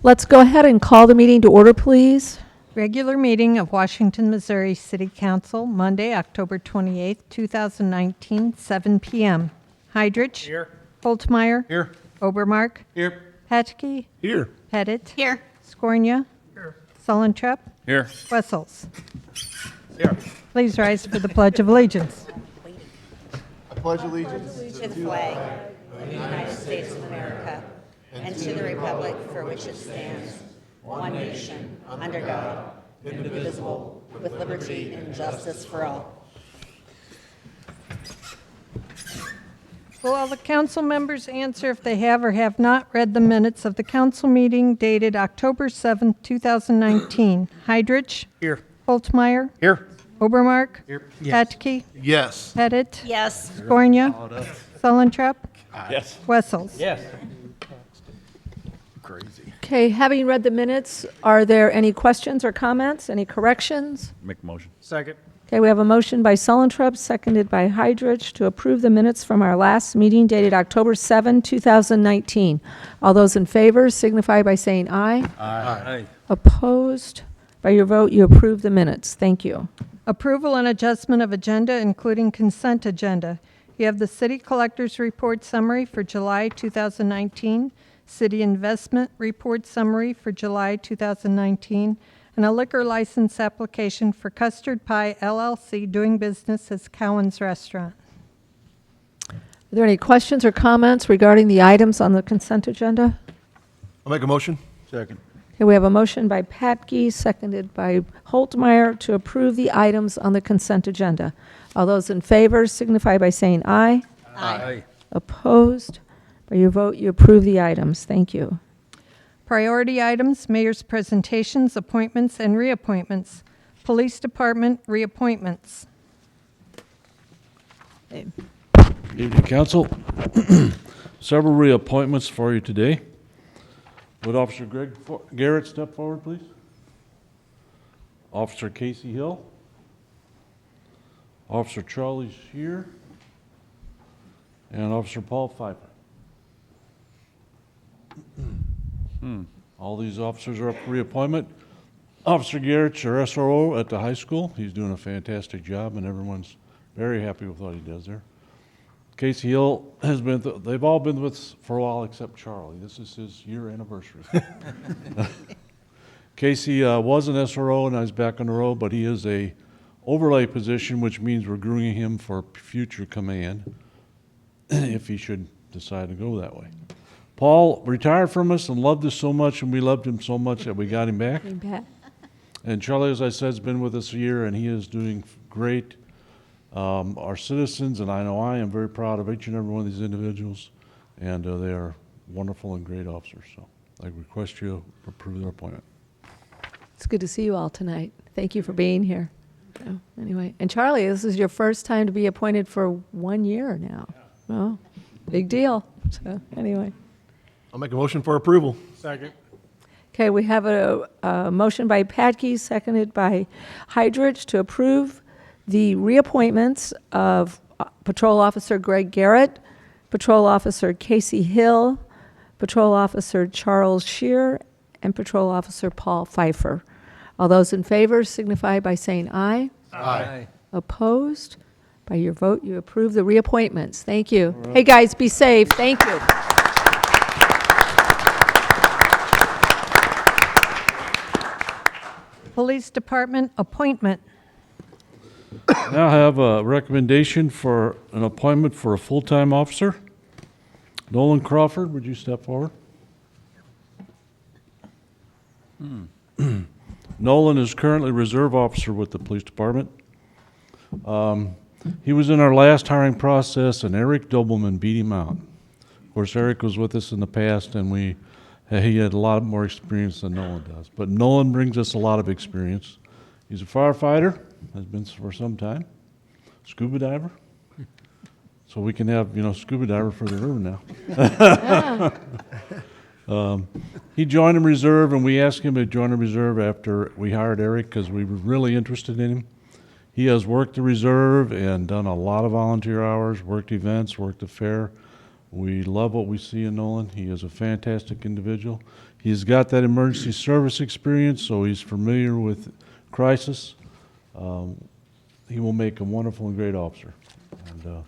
Let's go ahead and call the meeting to order, please. Regular meeting of Washington, Missouri City Council, Monday, October 28th, 2019, 7 p.m. Heidrich. Here. Holtmeyer. Here. Obermark. Here. Patke. Here. Pettit. Here. Scornia. Here. Sullentrup. Here. Wessels. Here. Please rise for the Pledge of Allegiance. I pledge allegiance To the flag of the United States of America and to the republic for which it stands, one nation, under God, indivisible, with liberty and justice for all. Will all the council members answer if they have or have not read the minutes of the council meeting dated October 7th, 2019? Heidrich. Here. Holtmeyer. Here. Obermark. Here. Patke. yes. Pettit. Yes. Scornia. Sullentrup. Yes. Wessels. Yes. Crazy. Okay, having read the minutes, are there any questions or comments, any corrections? Make motion. Second. Okay, we have a motion by Sullentrup, seconded by Heidrich, to approve the minutes from our last meeting dated October 7, 2019. All those in favor signify by saying aye. Aye. Opposed? By your vote, you approve the minutes. Thank you. Approval and adjustment of agenda, including consent agenda. You have the City Collector's Report Summary for July 2019, City Investment Report Summary for July 2019, and a liquor license application for Custard Pie LLC doing business as Cowan's Restaurant. Are there any questions or comments regarding the items on the consent agenda? I'll make a motion. Second. Okay, we have a motion by Patke, seconded by Holtmeyer, to approve the items on the consent agenda. All those in favor signify by saying aye. Aye. Opposed? By your vote, you approve the items. Thank you. Priority items, mayor's presentations, appointments, and reappointments. Police Department reappointments. Evening, Council. Several reappointments for you today. Would Officer Greg Garrett step forward, please? Officer Casey Hill. Officer Charlie Shear. And Officer Paul Pfeiffer. All these officers are up for reappointment. Officer Garrett's our SRO at the high school. He's doing a fantastic job, and everyone's very happy with what he does there. Casey Hill has been, they've all been with us for a while except Charlie. This is his year anniversary. Casey was an SRO and he's back on the road, but he is a overlay position, which means we're grooming him for future command if he should decide to go that way. Paul retired from us and loved us so much, and we loved him so much that we got him back. And Charlie, as I said, has been with us a year, and he is doing great. Our citizens, and I know I am very proud of each and every one of these individuals, and they are wonderful and great officers. So I request you approve their appointment. It's good to see you all tonight. Thank you for being here. So, anyway, and Charlie, this is your first time to be appointed for 1 year now. Well, big deal. So anyway. I'll make a motion for approval. Second. Okay, we have a motion by Patke, seconded by Heidrich, to approve the reappointments of Patrol Officer Greg Garrett, Patrol Officer Casey Hill, Patrol Officer Charles Shear, and Patrol Officer Paul Pfeiffer. All those in favor signify by saying aye. Aye. Opposed? By your vote, you approve the reappointments. Thank you. Hey, guys, be safe. Thank you. Police Department appointment. Now I have a recommendation for an appointment for a full-time officer. Nolan Crawford, would you step forward? Nolan is currently reserve officer with the police department. He was in our last hiring process, and Eric Dobelman beat him out. Of course, Eric was with us in the past, and he had a lot more experience than Nolan does. But Nolan brings us a lot of experience. He's a firefighter, has been for some time, scuba diver. So we can have, scuba diver for the river now. He joined in reserve, and we asked him to join in reserve after we hired Eric because we were really interested in him. He has worked the reserve and done a lot of volunteer hours, worked events, worked the fair, We love what we see in Nolan. He is a fantastic individual. He's got that emergency service experience, so he's familiar with crisis. He will make a wonderful and great officer. And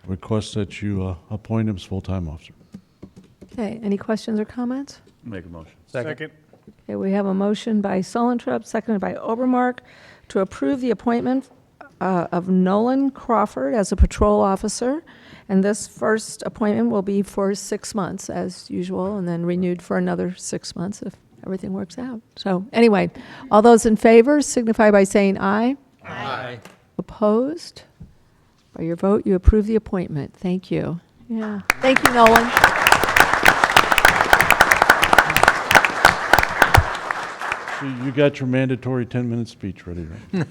request that you appoint him as full-time officer. Okay, any questions or comments? Make a motion. Second. Okay, we have a motion by Sullentrup, seconded by Obermark, to approve the appointment of Nolan Crawford as a patrol officer. And this first appointment will be for 6 months, as usual, and then renewed for another 6 months if everything works out. So anyway, all those in favor signify by saying aye. Aye. Opposed? By your vote, you approve the appointment. Thank you. Yeah. Thank you, Nolan. So you got your mandatory 10-minute speech ready, right?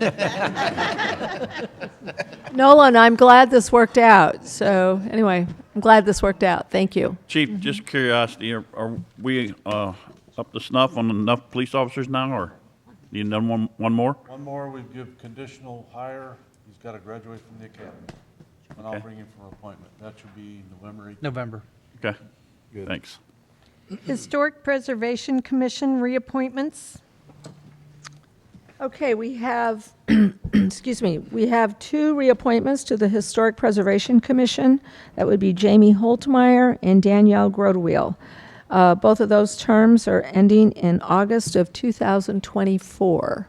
Nolan, I'm glad this worked out. So anyway, I'm glad this worked out. Thank you. Chief, just curiosity, are we up to snuff on enough police officers now, or need another one more? One more, we give conditional hire. He's got to graduate from the academy. And I'll Okay. bring him for appointment. That should be November 18th. November. Okay, thanks. Historic Preservation Commission reappointments. Okay, we have, excuse me, we have 2 reappointments to the Historic Preservation Commission. That would be Jamie Holtmeyer and Danielle Grodeweel. Both of those terms are ending in August of 2024.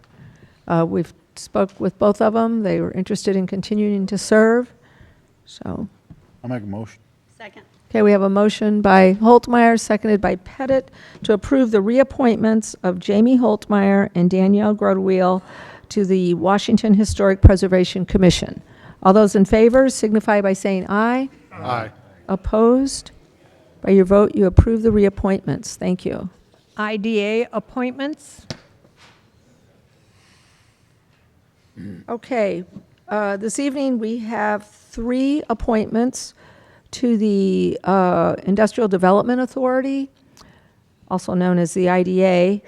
We've spoke with both of them. They were interested in continuing to serve. So, I'll make a motion. Second. okay, we have a motion by Holtmeyer, seconded by Pettit, to approve the reappointments of Jamie Holtmeyer and Danielle Grodeweel to the Washington Historic Preservation Commission. All those in favor signify by saying aye. Aye. Opposed? By your vote, you approve the reappointments. Thank you. IDA appointments. Okay, this evening we have 3 appointments to the Industrial Development Authority, also known as the IDA.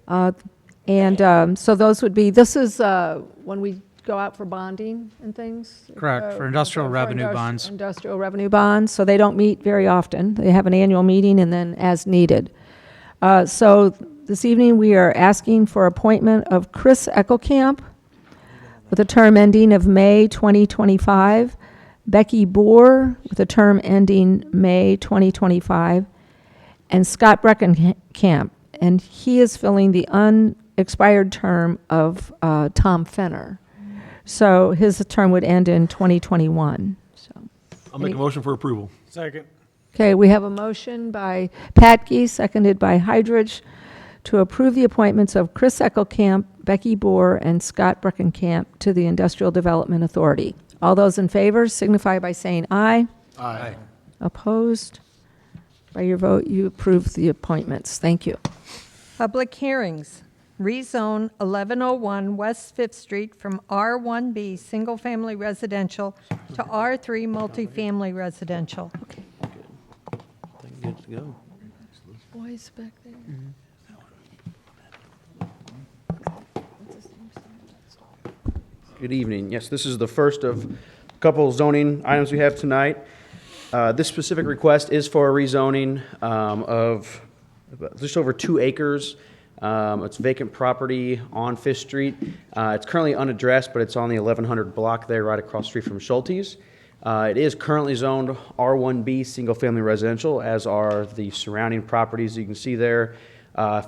So those would be, this is when we go out for bonding and things? Correct, for industrial revenue bonds. Industrial revenue bonds, so they don't meet very often. They have an annual meeting and then as needed. So this evening, we are asking for appointment of Chris Eckelkamp with a term ending of May 2025, Becky Boer with a term ending May 2025, and Scott Breckenkamp, and he is filling the unexpired term of Tom Fenner. So his term would end in 2021. So, I'll make a motion for approval. Second. okay, we have a motion by Patke, seconded by Hydrich, to approve the appointments of Chris Eckelkamp, Becky Boer, and Scott Breckenkamp to the Industrial Development Authority. All those in favor signify by saying aye. Aye. Opposed? By your vote, you approve the appointments. Thank you. Public hearings. Rezone 1101 West Fifth Street from R1B Single Family Residential to R3 Multifamily Residential. Good to go. Boys back there. Good evening. Yes, this is the first of a couple zoning items we have tonight. This specific request is for a rezoning of just over 2 acres. It's vacant property on Fifth Street. It's currently unaddressed, but it's on the 1100 block there, right across the street from Schulte's. It is currently zoned R1B, single-family residential, as are the surrounding properties you can see there.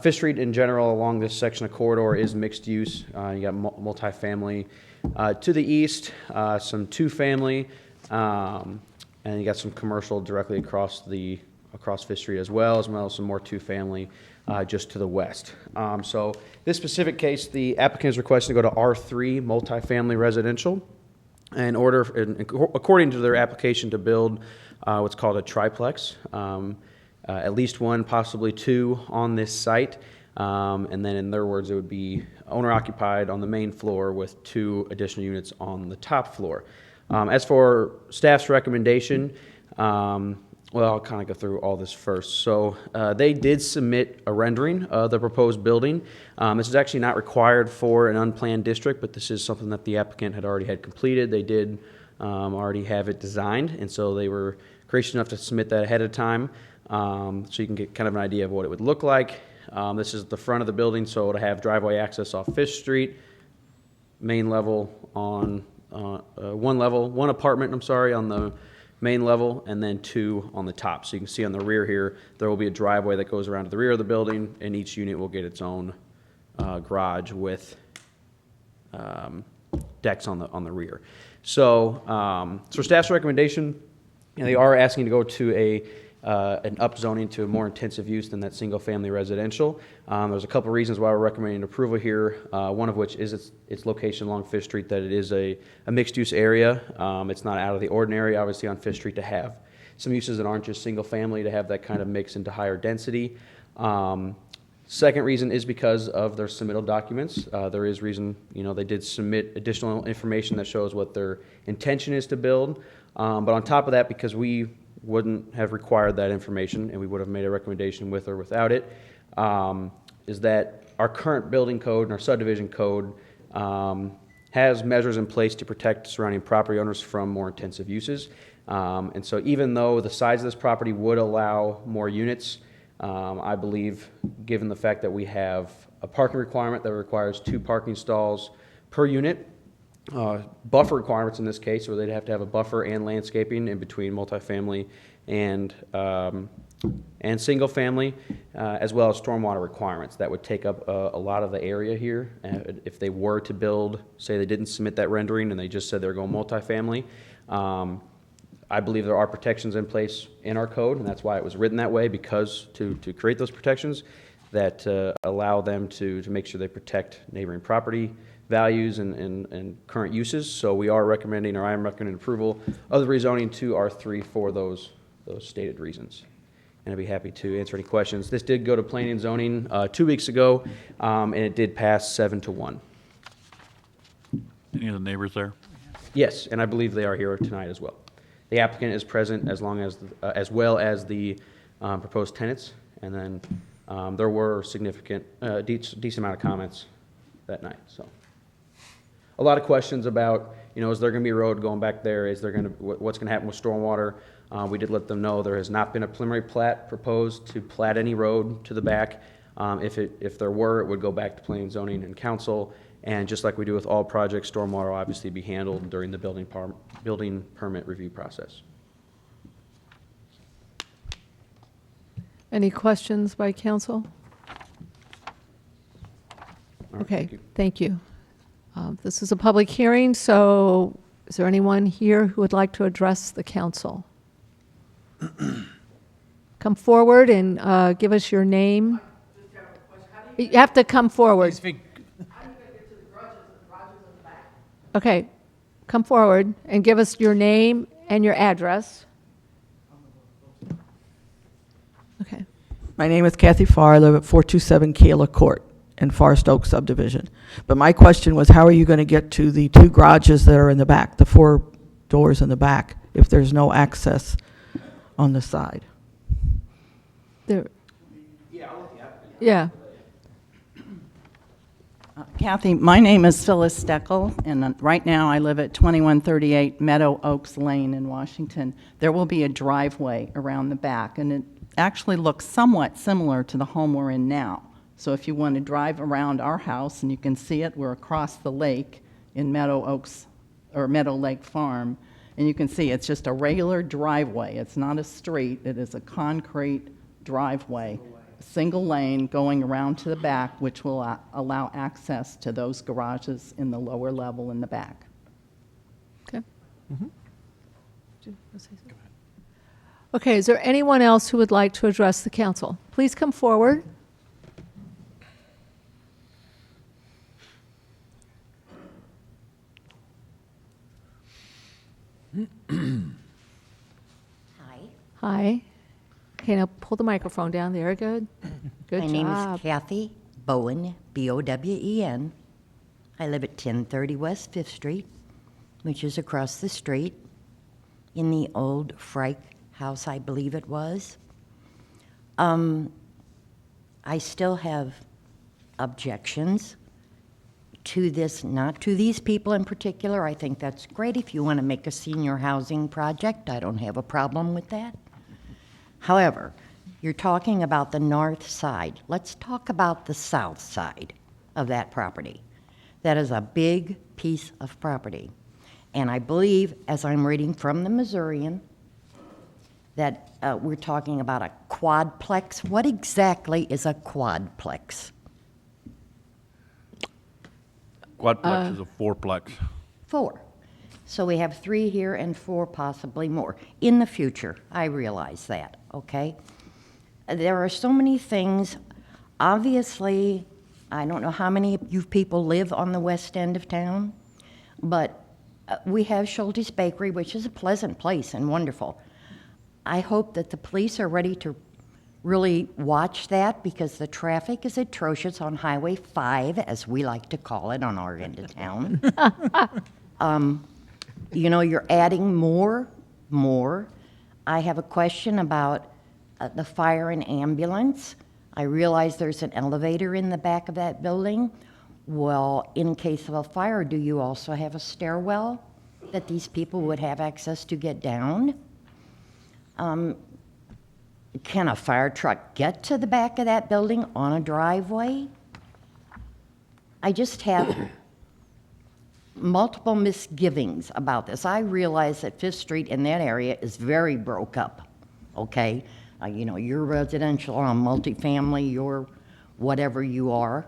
Fifth Street in general, along this section of corridor, is mixed use. You got multifamily. To the east, some 2-family, and you got some commercial directly across Fifth Street as well as some more 2-family just to the west. So this specific case, the applicant is requesting to go to R3 multifamily residential in order, according to their application, to build what's called a triplex, at least 1, possibly 2 on this site. And then in their words, it would be owner occupied on the main floor with 2 additional units on the top floor. As for staff's recommendation, well, I'll kind of go through all this first. So they did submit a rendering of the proposed building. This is actually not required for an unplanned district, but this is something that the applicant had already had completed. They did already have it designed, and so they were gracious enough to submit that ahead of time, so you can get kind of an idea of what it would look like. This is the front of the building, so it'll have driveway access off Fish Street, main level on one apartment, on the main level, and then 2 on the top. So you can see on the rear here, there will be a driveway that goes around to the rear of the building, and each unit will get its own garage with decks on the rear. So, staff's recommendation, they are asking to go to an upzoning to a more intensive use than that single-family residential. There's a couple reasons why we're recommending approval here. One of which is its location along Fish Street, that it is a mixed-use area. It's not out of the ordinary, obviously, on Fish Street to have some uses that aren't just single-family, to have that kind of mix into higher density. Second reason is because of their submittal documents. There is reason, they did submit additional information that shows what their intention is to build. But on top of that, because we wouldn't have required that information, and we would have made a recommendation with or without it, is that our current building code and our subdivision code has measures in place to protect surrounding property owners from more intensive uses. And so even though the size of this property would allow more units, I believe, given the fact that we have a parking requirement that requires 2 parking stalls per unit, buffer requirements in this case, where they'd have to have a buffer and landscaping in between multifamily and single family, as well as stormwater requirements that would take up a lot of the area here. If they were to build, say they didn't submit that rendering and they just said they're going multifamily, I believe there are protections in place in our code, and that's why it was written that way, because to create those protections that allow them to make sure they protect neighboring property values and current uses. So we are recommending, or I am recommending approval of the rezoning to R3 for those stated reasons. And I'd be happy to answer any questions. This did go to planning and zoning 2 weeks ago, and it did pass 7-1. Any of the neighbors there? Yes, and I believe they are here tonight as well. The applicant is present as well as the proposed tenants, and then there were significant, decent amount of comments that night. So, a lot of questions about, is there going to be a road going back there? Is there going to, what's going to happen with stormwater? We did let them know there has not been a preliminary plat proposed to plat any road to the back. If there were, it would go back to planning, zoning, and council. And just like we do with all projects, stormwater will obviously be handled during the building permit review process. Any questions by council? All right, Okay, thank you. This is a public hearing, so is there anyone here who would like to address the council? Come forward and give us your name. You have to come forward. Okay, come forward and give us your name and your address. Okay. My name is Kathy Farr. I live at 427 Kayla Court in Forest Oak subdivision. But my question was, how are you going to get to the 2 garages that are in the back, the 4 doors in the back, if there's no access on the side? There. Yeah. Kathy, my name is Phyllis Steckel, and right now I live at 2138 Meadow Oaks Lane in Washington. There will be a driveway around the back, and it actually looks somewhat similar to the home we're in now. So if you want to drive around our house, and you can see it, we're across the lake in Meadow Oaks, or Meadow Lake Farm, and you can see it's just a regular driveway. It's not a street, it is a concrete driveway, single lane going around to the back, which will allow access to those garages in the lower level in the back. Okay. Okay, is there anyone else who would like to address the council? Please come forward. Hi, Hi. Okay, now pull the microphone down there. Good. Good my job. name is Kathy Bowen, B-O-W-E-N. I live at 1030 West 5th Street, which is across the street in the old Frike house, I believe it was. I still have objections to this, not to these people in particular. I think that's great. If you want to make a senior housing project, I don't have a problem with that. However, you're talking about the north side. Let's talk about the south side of that property. That is a big piece of property. And I believe, as I'm reading from the Missourian, that we're talking about a quadplex. What exactly is a quadplex? Quadplex is a fourplex. 4. So we have 3 here and 4 possibly more. In the future, I realize that, okay? There are so many things. Obviously, I don't know how many of you people live on the west end of town, but we have Schulte's Bakery, which is a pleasant place and wonderful. I hope that the police are ready to really watch that because the traffic is atrocious on Highway 5, as we like to call it on our end of town. You know, you're adding more. I have a question about the fire and ambulance. I realize there's an elevator in the back of that building. Well, in case of a fire, do you also have a stairwell that these people would have access to get down? Can a fire truck get to the back of that building on a driveway? I just have multiple misgivings about this. I realize that Fifth Street in that area is very broke up, okay? You know, you're residential, I'm multifamily, you're whatever you are.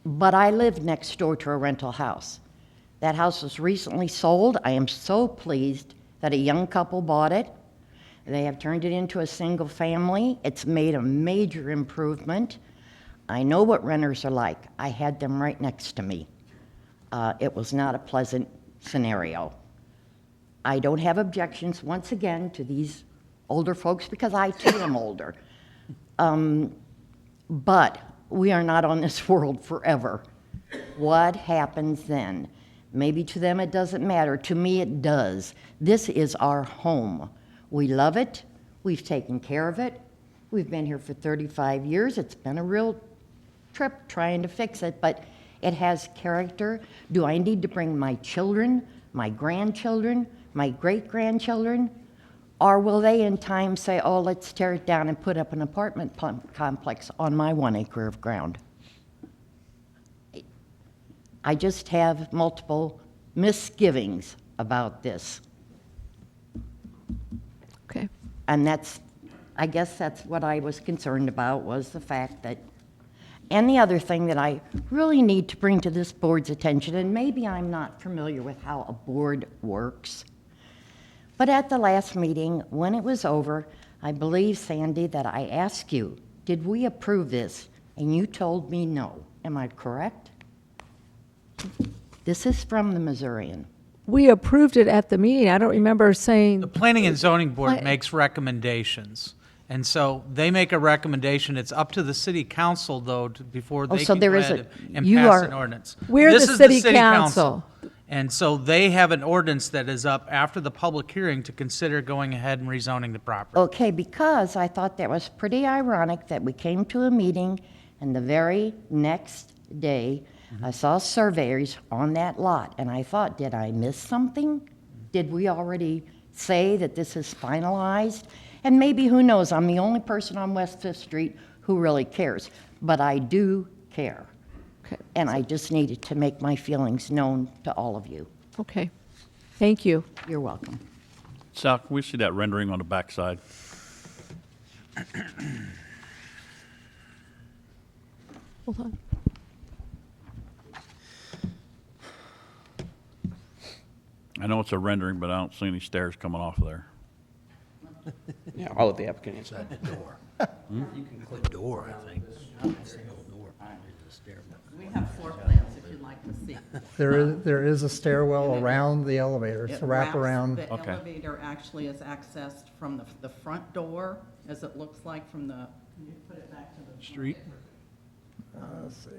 But I live next door to a rental house. That house was recently sold. I am so pleased that a young couple bought it. They have turned it into a single family. It's made a major improvement. I know what renters are like. I had them right next to me. It was not a pleasant scenario. I don't have objections, once again, to these older folks because I too am older. But we are not on this world forever. What happens then? Maybe to them it doesn't matter. To me it does. This is our home. We love it. We've taken care of it. We've been here for 35 years. It's been a real trip trying to fix it, but it has character. Do I need to bring my children, my grandchildren, my great-grandchildren? Or will they in time say, oh, let's tear it down and put up an apartment complex on my 1 acre of ground? I just have multiple misgivings about this. Okay. And I guess that's what I was concerned about, was the fact that, and the other thing that I really need to bring to this board's attention, and maybe I'm not familiar with how a board works, but at the last meeting, when it was over, I believe, Sandy, that I asked you, did we approve this? And you told me no. Am I correct? This is from the Missourian. We approved it at the meeting. I don't remember saying, The Planning and Zoning Board What? makes recommendations. And so they make a recommendation. It's up to the city council, though, before they so can go there is ahead a- and you pass are- an ordinance. We're This the is city council. And so they have an ordinance that is up after the public hearing to consider going ahead and rezoning the property. Okay, because I thought that was pretty ironic that we came to a meeting and the very next day, I saw surveyors on that lot, and I thought, did I miss something? Did we already say that this is finalized? And maybe, who knows, I'm the only person on West Fifth Street who really cares, but I do care. okay, And I just needed to make my feelings known to all of you. okay. Thank you. You're welcome. Sal, can we see that rendering on the backside? Hold on. I know it's a rendering, but I don't see any stairs coming off of there. Yeah, I'll let the applicant answer. You can click door, I think. Single door. We have floor plans if you'd like to see. There is a stairwell around the elevator, it's a wraparound. The Okay. elevator actually is accessed from the front door, as it looks like from the, can you put it back to the? Street. Let's see.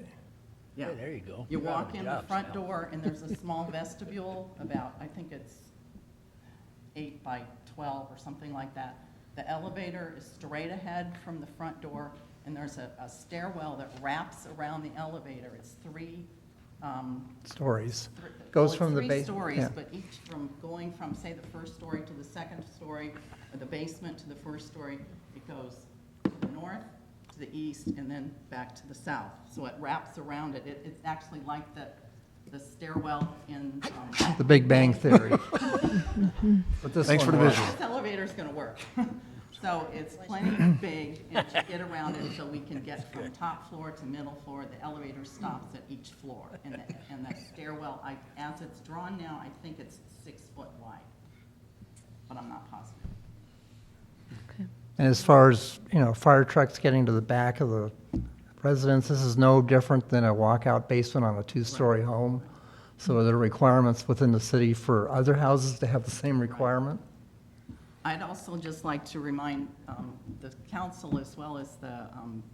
Yeah. There you go. You You're out of walk a in the job, front Sal. door, and there's a small vestibule, about, I think it's 8 by 12 or something like that. The elevator is straight ahead from the front door, and there's a stairwell that wraps around the elevator. It's three, Stories. well, Goes it's from the three base. stories, but each going from, say, the first story to the second story, or the basement to the first story, it goes to the north, to the east, and then back to the south. So it wraps around it. It's actually like the stairwell in. The Big Bang Theory. But this Thanks one for the works. visual. This elevator's gonna work. So it's plenty big, and to get around it, so we can get from top floor to middle floor, the elevator stops at each floor. And the stairwell, as it's drawn now, I think it's 6 foot wide, but I'm not positive. And as far as, fire trucks getting to the back of the residence, this is no different than a walkout basement on a two-story home. So are there requirements within the city for other houses to have the same requirement? I'd also just like to remind the council, as well as the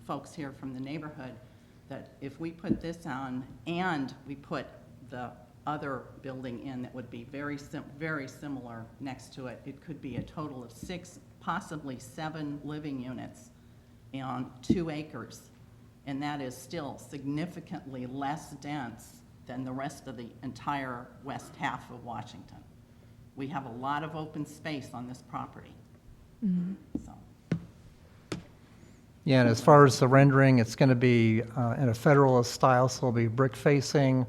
folks here from the neighborhood, that if we put this on and we put the other building in that would be very similar next to it, it could be a total of 6, possibly 7 living units on 2 acres. And that is still significantly less dense than the rest of the entire west half of Washington. We have a lot of open space on this property. So, Yeah, and as far as the rendering, it's going to be in a Federalist style, so it'll be brick facing,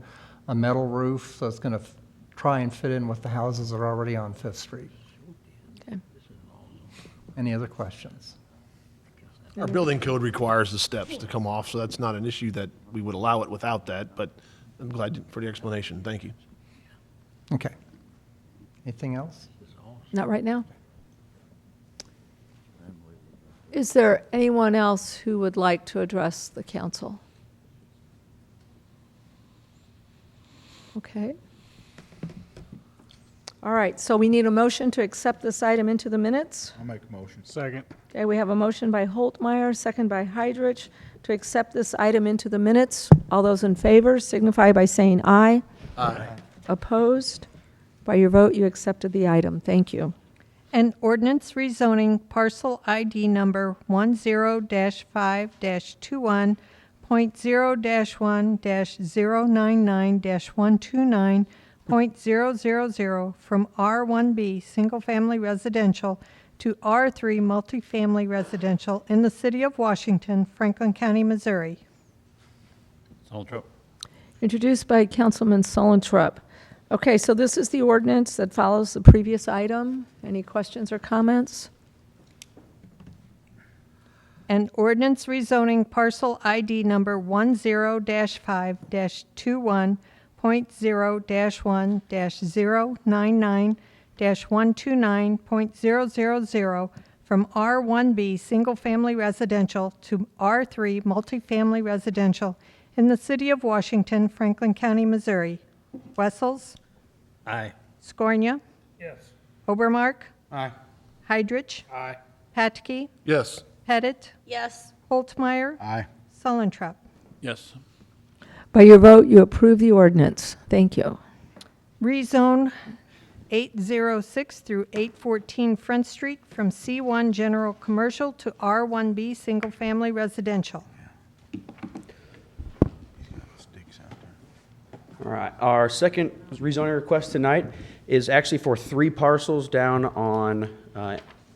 a metal roof, so it's going to try and fit in with the houses that are already on Fifth Street. Okay. Any other questions? Our building code requires the steps to come off, so that's not an issue that we would allow it without that, but I'm glad for the explanation. Thank you. Okay. Anything else? Not right now? Is there anyone else who would like to address the council? Okay. All right, so we need a motion to accept this item into the minutes. I'll make a motion. Second. Okay, we have a motion by Holtmeyer, second by Heidrich, to accept this item into the minutes. All those in favor signify by saying aye. Aye. Opposed? By your vote, you accepted the item. Thank you. An ordinance rezoning parcel ID number 10-5-21.0-129-129.000 from R1B Single Family Residential to R3 Multifamily Residential in the city of Washington, Franklin County, Missouri. Soltrop. Introduced by Councilman Solentrup. Okay, so this is the ordinance that follows the previous item. Any questions or comments? An ordinance rezoning parcel ID number 10-5-21.0-199-129.000 from R1B Single Family Residential to R3 Multifamily Residential in the city of Washington, Franklin County, Missouri. Wessels? Aye. Scornia? Yes. Obermark? Aye. Heidrich? Aye. Patke? Yes. Pettit? Yes. Holtmeyer? Aye. Sullentrop. Yes. By your vote, you approve the ordinance. Thank you. Rezone 806 through 814 Front Street from C1 General Commercial to R1B Single Family Residential. Sticks out there. All right, our second rezoning request tonight is actually for 3 parcels down on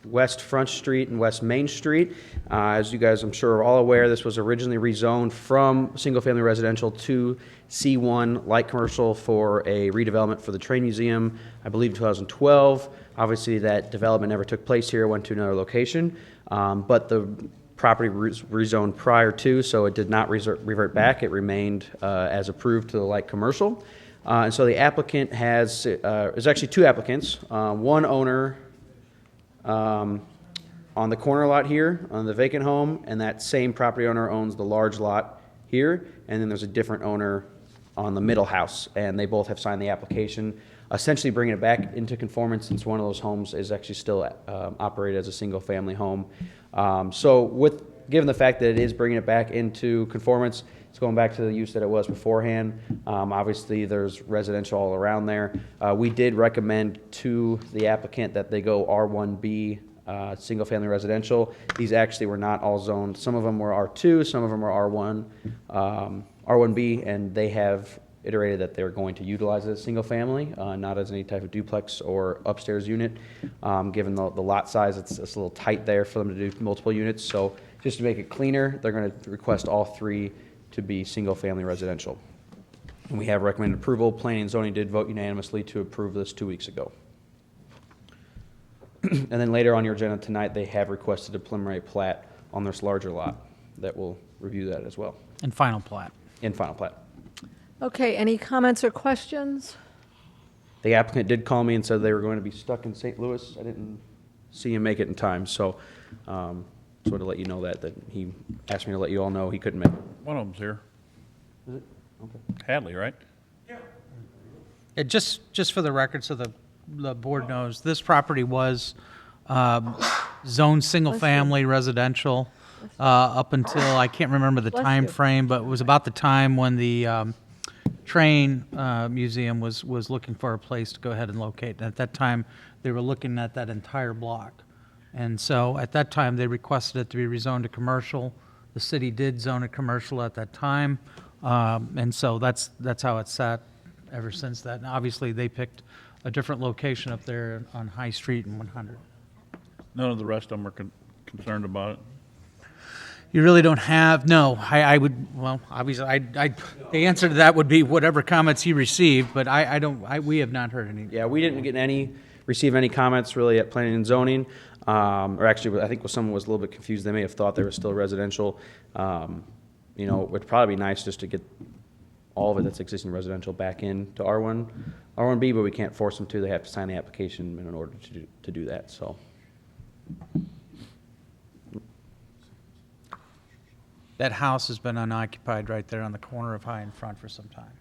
West Front Street and West Main Street. As you guys, I'm sure, are all aware, this was originally rezoned from single-family residential to C1 light commercial for a redevelopment for the train museum, I believe 2012. Obviously, that development never took place here, went to another location, but the property was rezoned prior to, so it did not revert back. It remained as approved to the light commercial. And so the applicant has, there's actually 2 applicants, one owner on the corner lot here on the vacant home, and that same property owner owns the large lot here, and then there's a different owner on the middle house, and they both have signed the application, essentially bringing it back into conformance since one of those homes is actually still operated as a single-family home. So given the fact that it is bringing it back into conformance, it's going back to the use that it was beforehand. Obviously, there's residential all around there. We did recommend to the applicant that they go R1B single-family residential. These actually were not all zoned. Some of them were R2, some of them were R1, R1B, and they have iterated that they're going to utilize it as single-family, not as any type of duplex or upstairs unit. Given the lot size, it's a little tight there for them to do multiple units. So just to make it cleaner, they're going to request all three to be single-family residential. And we have recommended approval. Planning and zoning did vote unanimously to approve this 2 weeks ago. And then later on your agenda tonight, they have requested a preliminary plat on this larger lot that will review that as well, And final plat. in final plat. Okay, any comments or questions? The applicant did call me and said they were going to be stuck in St. Louis. I didn't see him make it in time, so just wanted to let you know that he asked me to let you all know he couldn't make it. One of them's here. Is it? Okay. Hadley, right? Just for the record, so the board knows, this property was zoned single-family residential up until, I can't remember the Bless time you. frame, but it was about the time when the train museum was looking for a place to go ahead and locate. And at that time, they were looking at that entire block. And so at that time, they requested it to be rezoned to commercial. The city did zone it commercial at that time. And so that's how it's sat ever since that. And obviously, they picked a different location up there on High Street and 100. None of the rest of them are concerned about it. You really don't have, no, I would, well, obviously, the answer to that would be whatever comments he received, but we have not heard any. Yeah, we didn't receive any comments really at planning and zoning. Or actually, I think someone was a little bit confused. They may have thought they were still residential. It would probably be nice just to get all of it that's existing residential back into R1B, but we can't force them to. They have to sign the application in order to do that, so. That house has been unoccupied right there on the corner of High and Front for some time.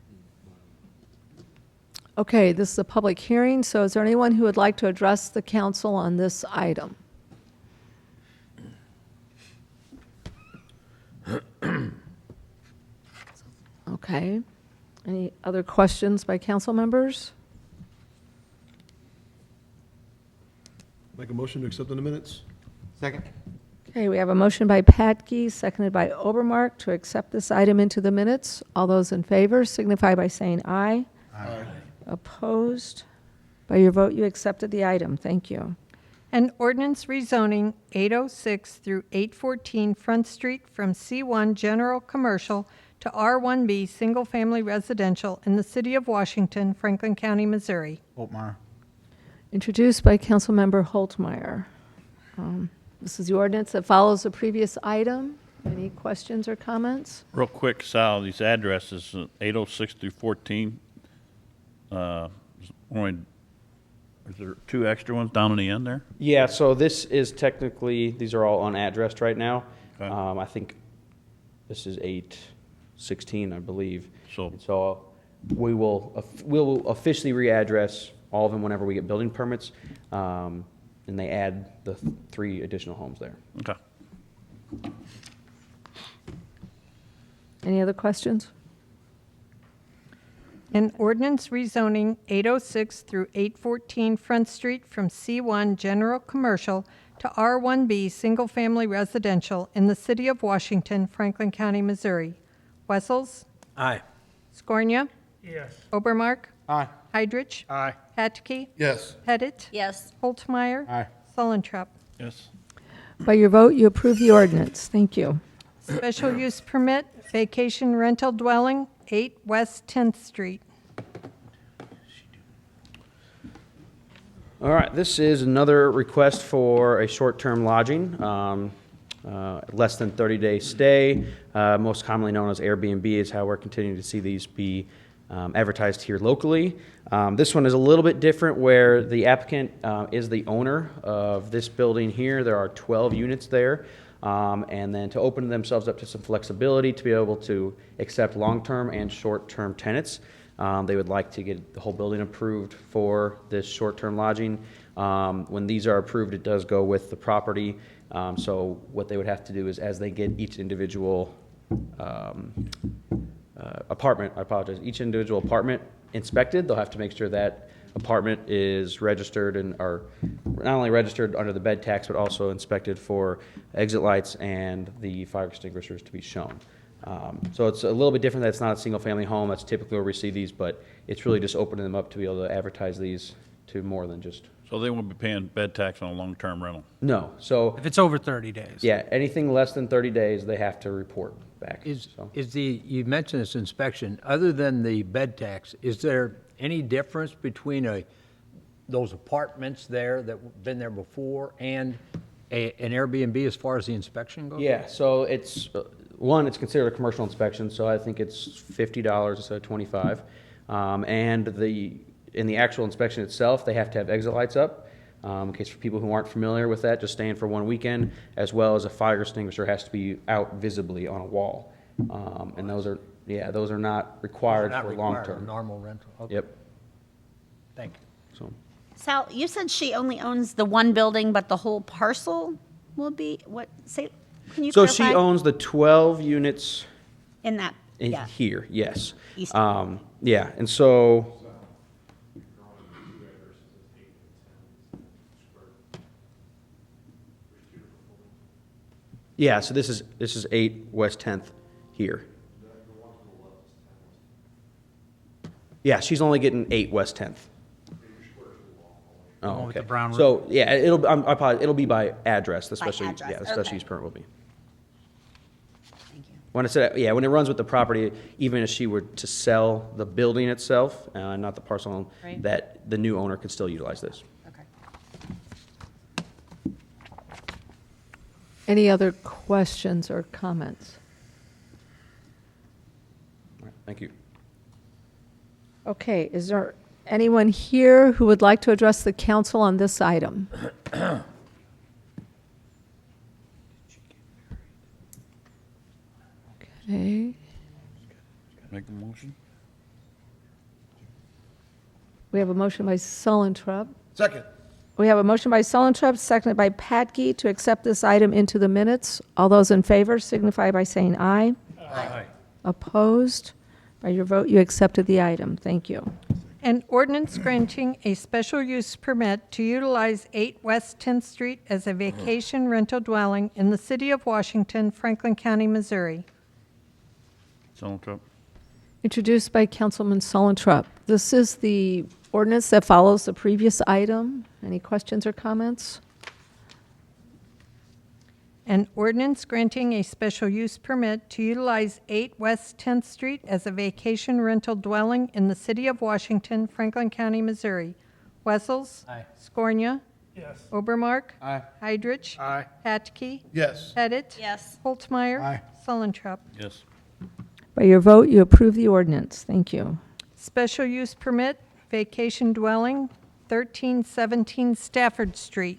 Okay, this is a public hearing, so is there anyone who would like to address the council on this item? Okay. Any other questions by council members? Make a motion to accept in the minutes? Second. Okay, we have a motion by Patke, seconded by Obermark, to accept this item into the minutes. All those in favor signify by saying aye. Aye. Opposed? By your vote, you accepted the item. Thank you. An ordinance rezoning 806 through 814 Front Street from C1 General Commercial to R1B Single Family Residential in the City of Washington, Franklin County, Missouri. Oltmar. Introduced by Councilmember Holtmeyer. This is the ordinance that follows the previous item. Any questions or comments? Real quick, Sal, these addresses, 806 through 14, is there two extra ones down in the end there? Yeah, so this is technically, these are all unaddressed right now. Okay. I think this is 816, I believe. So We'll officially readdress all of them whenever we get building permits, and they add the 3 additional homes there. Okay. Any other questions? An ordinance rezoning 806 through 814 Front Street from C1 General Commercial to R1B Single Family Residential in the City of Washington, Franklin County, Missouri. Wessels? Aye. Scornia? Yes. Obermark? Aye. Heidrich? Aye. Hatke? Yes. Pettit? Yes. Holtmeyer? Aye. Sullentrop. Yes. By your vote, you approve the ordinance. Thank you. Special use permit, vacation rental dwelling, 8 West 10th Street. All right, this is another request for a short-term lodging, less than 30-day stay, most commonly known as Airbnb is how we're continuing to see these be advertised here locally. This one is a little bit different where the applicant is the owner of this building here. There are 12 units there. And then to open themselves up to some flexibility to be able to accept long-term and short-term tenants. They would like to get the whole building approved for this short-term lodging. When these are approved, it does go with the property. So what they would have to do is as they get each individual apartment, each individual apartment inspected, they'll have to make sure that apartment is registered and are not only registered under the bed tax, but also inspected for exit lights and the fire extinguishers to be shown. So it's a little bit different. That's not a single-family home. That's typically where we see these, but it's really just opening them up to be able to advertise these to more than just. So they won't be paying bed tax on a long-term rental? No. So If it's over 30 days. yeah, anything less than 30 days, they have to report back. So. You mentioned this inspection, other than the bed tax, is there any difference between those apartments there that have been there before and an Airbnb as far as the inspection goes? Yeah, so it's, one, it's considered a commercial inspection, so I think it's $50 instead of $25. And in the actual inspection itself, they have to have exit lights up. In case for people who aren't familiar with that, just staying for one weekend, as well as a fire extinguisher has to be out visibly on a wall. And those are not required Not for required, long-term. normal rental? Okay. Yep, Thank you. so. Sal, you said she only owns the one building, but the whole parcel will be, can you So clarify? she owns the 12 units In that, in yeah. here, yes. East. Yeah, and so. Yeah, so this is 8 West 10th here. Yeah, she's only getting 8 West 10th. one Oh, with okay. the brown roof. So, yeah, I apologize, it'll be by address, the special, address, yeah, the special okay. use permit will be. Thank you. When I said, yeah, when it runs with the property, even if she were to sell the building itself, not the parcel, Right. that the new owner could still utilize this. Okay. Any other questions or comments? All right, thank you. Okay, is there anyone here who would like to address the council on this item? Okay, Make a motion? we have a motion by Sullentrup. Second. We have a motion by Sullentrup, seconded by Patke, to accept this item into the minutes. All those in favor signify by saying aye. Aye. Opposed? By your vote, you accepted the item. Thank you. An ordinance granting a special use permit to utilize 8 West 10th Street as a vacation rental dwelling in the city of Washington, Franklin County, Missouri. Sullentrup? Introduced by Councilman Sullentrup. This is the ordinance that follows the previous item. Any questions or comments? An ordinance granting a special use permit to utilize 8 West 10th Street as a vacation rental dwelling in the city of Washington, Franklin County, Missouri. Wessels. Aye. Scornia. Yes. Obermark. Aye. Heidrich. Aye. Hatke. Yes. Pettit. Yes. Holtmeyer. Aye. Sullentrup. Yes. By your vote, you approve the ordinance. Thank you. Special use permit, vacation dwelling, 1317 Stafford Street.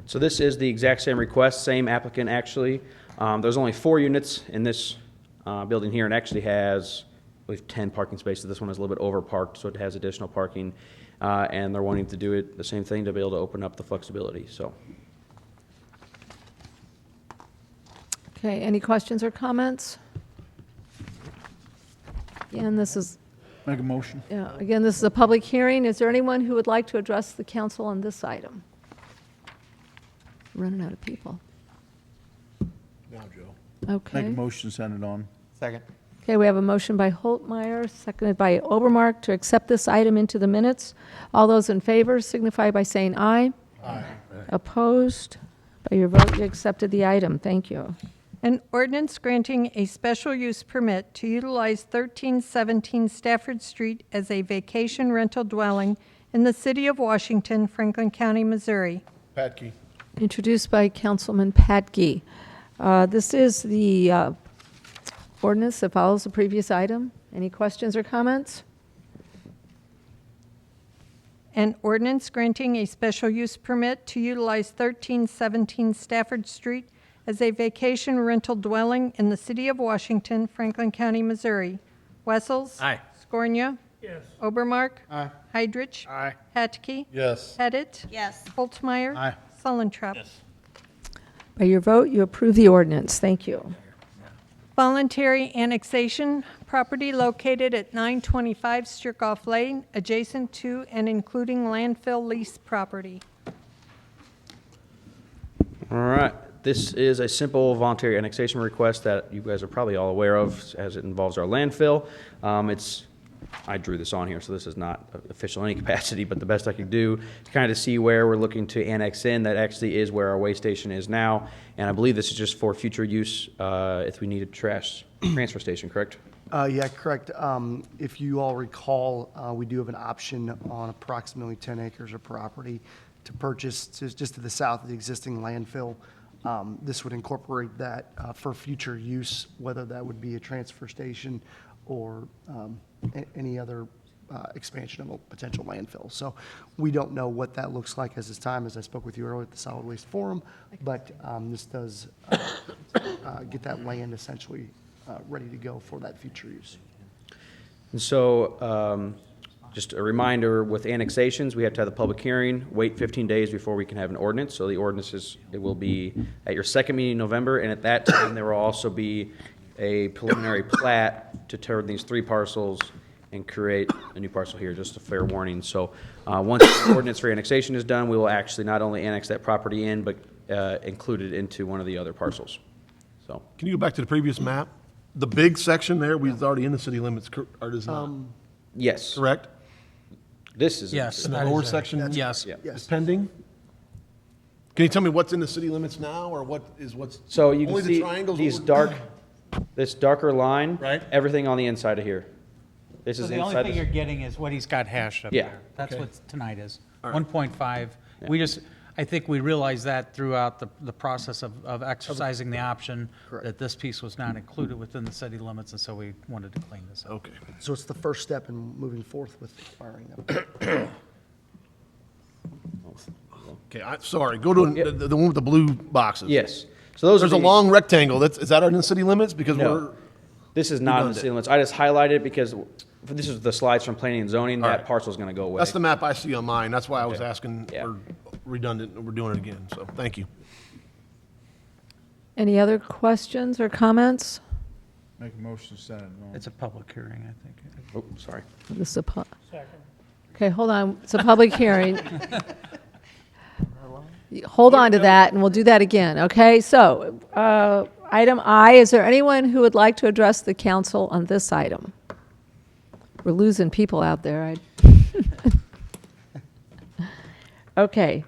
So this is the exact same request, same applicant actually. There's only 4 units in this building here, and actually has, I believe, 10 parking spaces. This one is a little bit over-parked, so it has additional parking. And they're wanting to do it, the same thing, to be able to open up the flexibility, so. Okay, any questions or comments? Again, this is, Make a motion? again, this is a public hearing. Is there anyone who would like to address the council on this item? Running out of people. Now, Joe. Okay. motion, send it on. Second. Okay, we have a motion by Holtmeyer, seconded by Obermark, to accept this item into the minutes. All those in favor signify by saying aye. Aye. Opposed? By your vote, you accepted the item. Thank you. An ordinance granting a special use permit to utilize 1317 Stafford Street as a vacation rental dwelling in the city of Washington, Franklin County, Missouri. Patke. Introduced by Councilman Patke. This is the ordinance that follows the previous item. Any questions or comments? An ordinance granting a special use permit to utilize 1317 Stafford Street as a vacation rental dwelling in the city of Washington, Franklin County, Missouri. Wessels. Aye. Scornia. Yes. Obermark. Aye. Heidrich. Aye. Hatke. Yes. Pettit. Yes. Holtmeyer. Aye. Sullentrup. By your vote, you approve the ordinance. Thank you. Voluntary annexation, property located at 925 Stirkoff Lane, adjacent to and including landfill lease property. All right. This is a simple voluntary annexation request that you guys are probably all aware of, as it involves our landfill. I drew this on here, so this is not official in any capacity, but the best I could do to kind of see where we're looking to annex in. That actually is where our waste station is now, and I believe this is just for future use if we need a transfer station, correct? Yeah, correct. If you all recall, we do have an option on approximately 10 acres of property to purchase just to the south of the existing landfill. This would incorporate that for future use, whether that would be a transfer station or any other expansion of a potential landfill. So we don't know what that looks like as this time, as I spoke with you earlier at the Solid Waste Forum, but this does get that land essentially ready to go for that future use. And so, just a reminder, with annexations, we have to have the public hearing, wait 15 days before we can have an ordinance. So the ordinance it will be at your second meeting in November, and at that time, there will also be a preliminary plat to turn these 3 parcels and create a new parcel here, just a fair warning. So once the ordinance for annexation is done, we will actually not only annex that property in, but include it into one of the other parcels. So, Can you go back to the previous map? The big section there, was already in the city limits, or does not, yes, correct? this is. Yes. And the that lower is a- section Yes. Yeah. is pending? Can you tell me what's in the city limits now, or what's? So you can only the see triangles these over- this darker line. Right. Everything on the inside of here. This So is the only inside. thing you're getting is what he's got hashed up Yeah. there. That's Okay. what tonight is, All right. 1.5. I think we realized that throughout the process of exercising the option, Correct. that this piece was not included within the city limits, and so we wanted to clean this up. Okay. So it's the first step in moving forth with acquiring them. Okay, sorry, go to Yep. the one with the blue boxes. Yes. So those There's are a the, long rectangle, is that in the city limits? Because No. we're, This is not in the redundant. city limits. I just highlighted it because this is the slides from planning and zoning. All That right. parcel is going to go away. that's the map I see on mine, that's why I was Okay. asking, Yeah. we're redundant, and we're doing it again, so, thank you. Any other questions or comments? Make a motion to send it on. It's a public hearing, I think. Oh, sorry. This is a Okay, hold on, it's a public hearing. Hold on to that, and we'll do that again, okay? So, item I, is there anyone who would like to address the council on this item? We're losing people out there. Okay.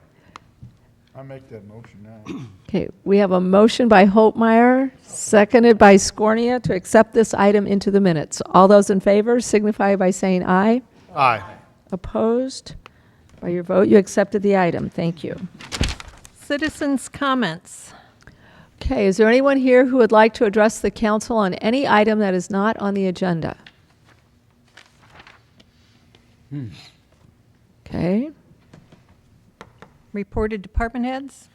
I make that motion now. Okay, we have a motion by Holtmeyer, seconded by Scornia to accept this item into the minutes. All those in favor signify by saying aye. Aye. Opposed? By your vote, you accepted the item. Thank you. Citizens' comments. Okay, is there anyone here who would like to address the council on any item that is not on the agenda? Okay, Reported department heads.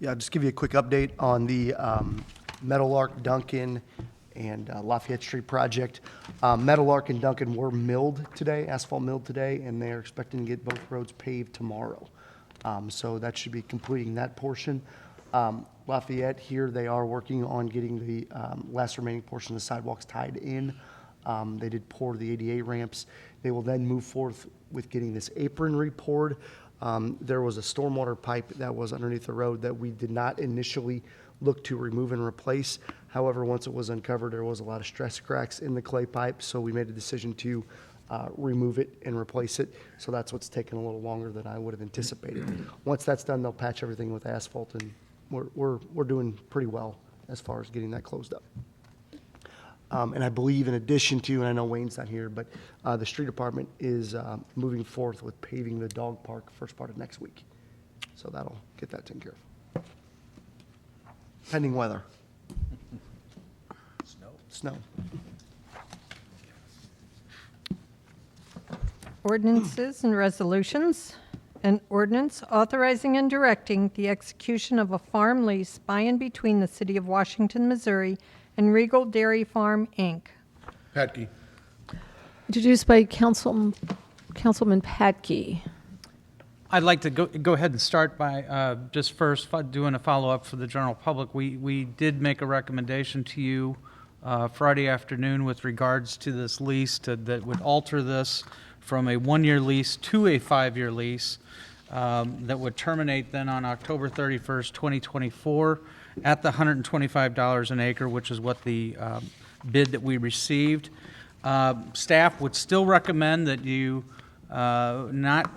Yeah, I'll just give you a quick update on the Meadowlark, Duncan, and Lafayette Street project. Meadowlark and Duncan were milled today, asphalt milled today, and they're expecting to get both roads paved tomorrow. So that should be completing that portion. Lafayette here, they are working on getting the last remaining portion of the sidewalks tied in. They did pour the ADA ramps. They will then move forth with getting this apron re-poured. There was a stormwater pipe that was underneath the road that we did not initially look to remove and replace. However, once it was uncovered, there was a lot of stress cracks in the clay pipe, so we made a decision to remove it and replace it. So that's what's taken a little longer than I would have anticipated. Once that's done, they'll patch everything with asphalt, and we're doing pretty well as far as getting that closed up. And I believe in addition to, and I know Wayne's not here, but the street department is moving forth with paving the dog park first part of next week. So that'll get that taken care of. Pending weather. Snow. Ordinances and resolutions. An ordinance authorizing and directing the execution of a farm lease by and between the City of Washington, Missouri and Regal Dairy Farm, Inc. Patke. introduced by Councilman Patke. I'd like to go ahead and start by just first doing a follow-up for the general public. We did make a recommendation to you Friday afternoon with regards to this lease that would alter this from a 1-year lease to a 5-year lease that would terminate then on October 31st, 2024 at the $125 an acre, which is what the bid that we received. Staff would still recommend that you not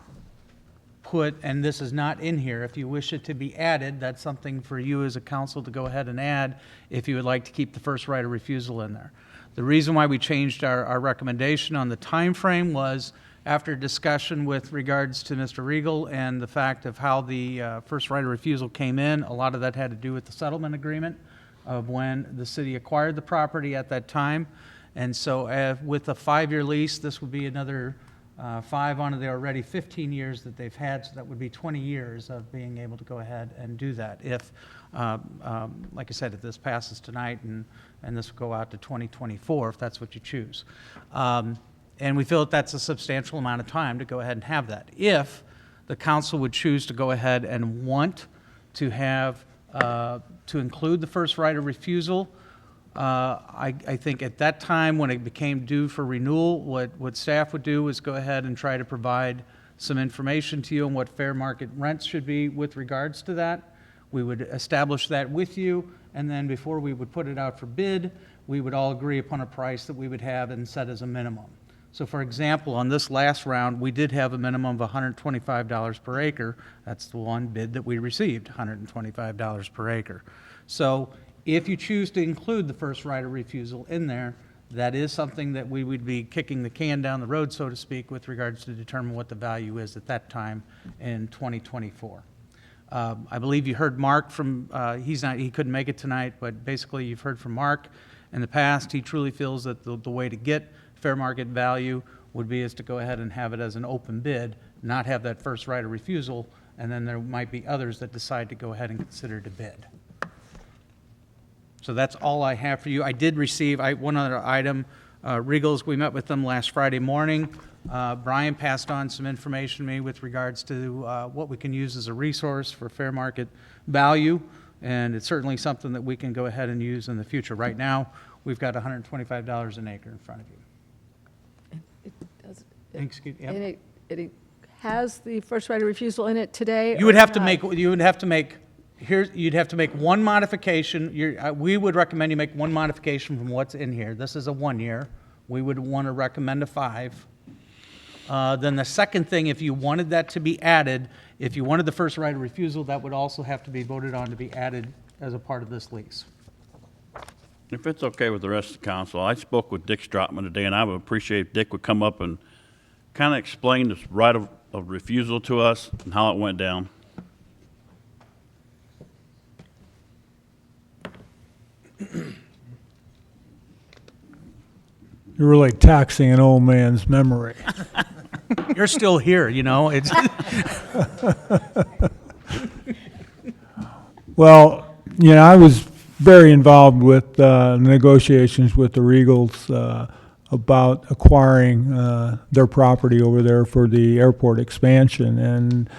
put, and this is not in here, if you wish it to be added, that's something for you as a council to go ahead and add if you would like to keep the first right of refusal in there. The reason why we changed our recommendation on the time frame was after discussion with regards to Mr. Regal and the fact of how the first right of refusal came in. A lot of that had to do with the settlement agreement of when the city acquired the property at that time. And so with a 5-year lease, this would be another 5 on the already 15 years that they've had, so that would be 20 years of being able to go ahead and do that. If, like I said, if this passes tonight and this will go out to 2024, if that's what you choose. And we feel that that's a substantial amount of time to go ahead and have that. If the council would choose to go ahead and want to have, to include the first right of refusal, I think at that time when it became due for renewal, what staff would do is go ahead and try to provide some information to you on what fair market rents should be with regards to that. We would establish that with you, and then before we would put it out for bid, we would all agree upon a price that we would have and set as a minimum. So for example, on this last round, we did have a minimum of $125 per acre. That's the one bid that we received, $125 per acre. So if you choose to include the first right of refusal in there, that is something that we would be kicking the can down the road, so to speak, with regards to determine what the value is at that time in 2024. I believe you heard Mark from, he couldn't make it tonight, but basically you've heard from Mark in the past. He truly feels that the way to get fair market value would be is to go ahead and have it as an open bid, not have that first right of refusal, and then there might be others that decide to go ahead and consider it a bid. So that's all I have for you. I did receive one other item. Regals, we met with them last Friday morning. Brian passed on some information to me with regards to what we can use as a resource for fair market value, and it's certainly something that we can go ahead and use in the future. Right now, we've got $125 an acre in front of you. Excuse, yep. And it has the first right of refusal in it today? You would or have to not? make, you'd have to make one modification. We would recommend you make one modification from what's in here. This is a 1-year. We would want to recommend a 5. Then the second thing, if you wanted that to be added, if you wanted the first right of refusal, that would also have to be voted on to be added as a part of this lease. If it's okay with the rest of the council, I spoke with Dick Strotman today, and I would appreciate if Dick would come up and kind of explain this right of refusal to us and how it went down. You're really taxing an old man's memory. You're still here, you know. It's Well, you know, I was very involved with negotiations with the Regals about acquiring their property over there for the airport expansion. And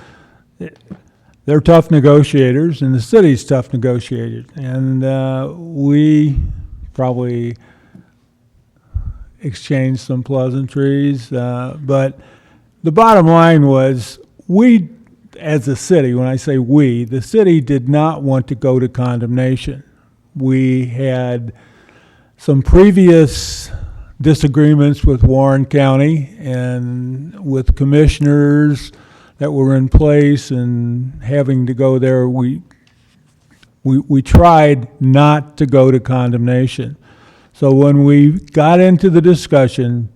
they're tough negotiators, and the city's tough negotiated. And we probably exchanged some pleasantries. But the bottom line was, we, as a city, when I say we, the city did not want to go to condemnation. We had some previous disagreements with Warren County and with commissioners that were in place and having to go there. We tried not to go to condemnation. So when we got into the discussion,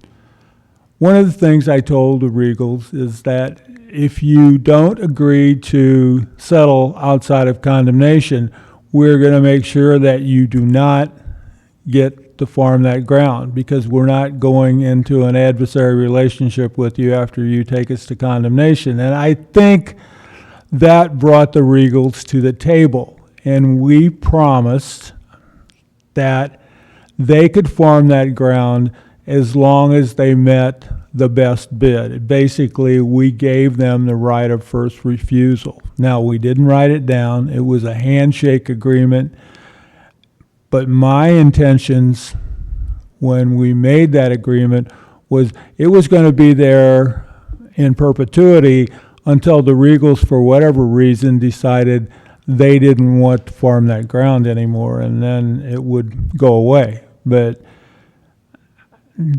one of the things I told the Regals is that if you don't agree to settle outside of condemnation, we're going to make sure that you do not get to farm that ground, because we're not going into an adversary relationship with you after you take us to condemnation. And I think that brought the Regals to the table, and we promised that they could farm that ground as long as they met the best bid. Basically, we gave them the right of first refusal. Now, we didn't write it down. It was a handshake agreement. But my intentions when we made that agreement was it was going to be there in perpetuity until the Regals, for whatever reason, decided they didn't want to farm that ground anymore, and then it would go away. But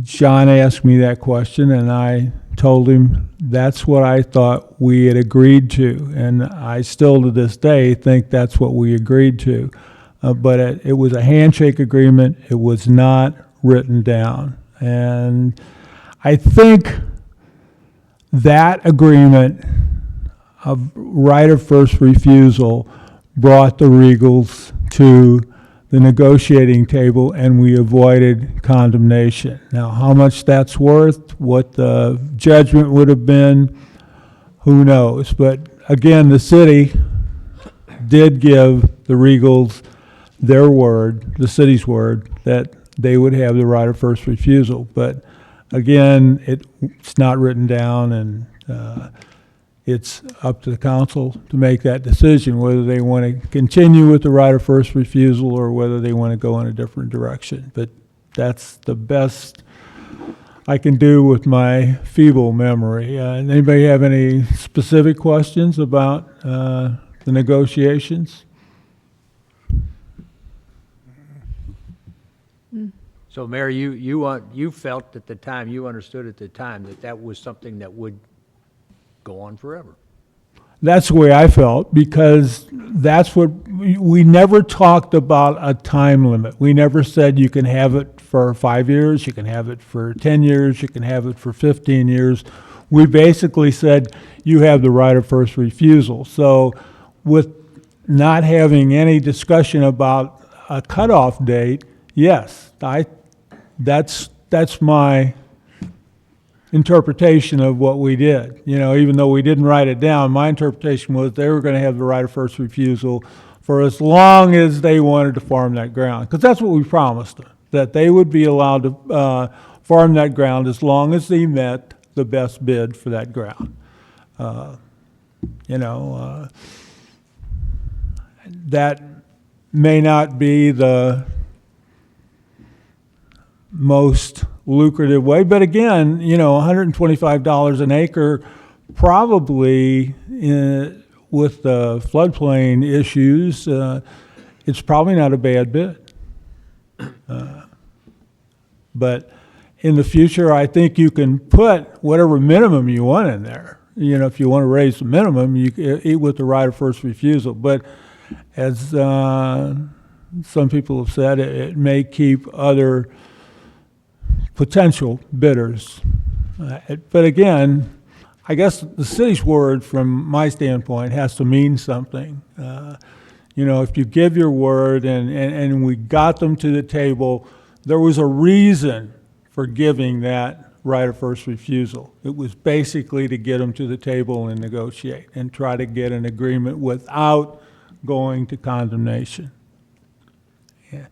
John asked me that question, and I told him that's what I thought we had agreed to, and I still to this day think that's what we agreed to. But it was a handshake agreement. It was not written down. And I think that agreement of right of first refusal brought the Regals to the negotiating table, and we avoided condemnation. Now, how much that's worth, what the judgment would have been, who knows? But again, the city did give the Regals their word, the city's word, that they would have the right of first refusal. But again, it's not written down, and it's up to the council to make that decision, whether they want to continue with the right of first refusal or whether they want to go in a different direction. But that's the best I can do with my feeble memory. Anybody have any specific questions about the negotiations? So, Mayor, you felt at the time, you understood at the time that that was something that would go on forever. That's the way I felt, because that's what, we never talked about a time limit. We never said you can have it for 5 years, you can have it for 10 years, you can have it for 15 years. We basically said you have the right of first refusal. So with not having any discussion about a cutoff date, yes, that's my interpretation of what we did. You know, even though we didn't write it down, my interpretation was they were going to have the right of first refusal for as long as they wanted to farm that ground. Because that's what we promised them, that they would be allowed to farm that ground as long as they met the best bid for that ground. That may not be the most lucrative way, but again, $125 an acre, probably with the floodplain issues, it's probably not a bad bid. But in the future, I think you can put whatever minimum you want in there. If you want to raise the minimum, you eat with the right of first refusal. But as some people have said, it may keep other potential bidders. But again, I guess the city's word, from my standpoint, has to mean something. If you give your word, and we got them to the table, there was a reason for giving that right of first refusal. It was basically to get them to the table and negotiate and try to get an agreement without going to condemnation. Yeah.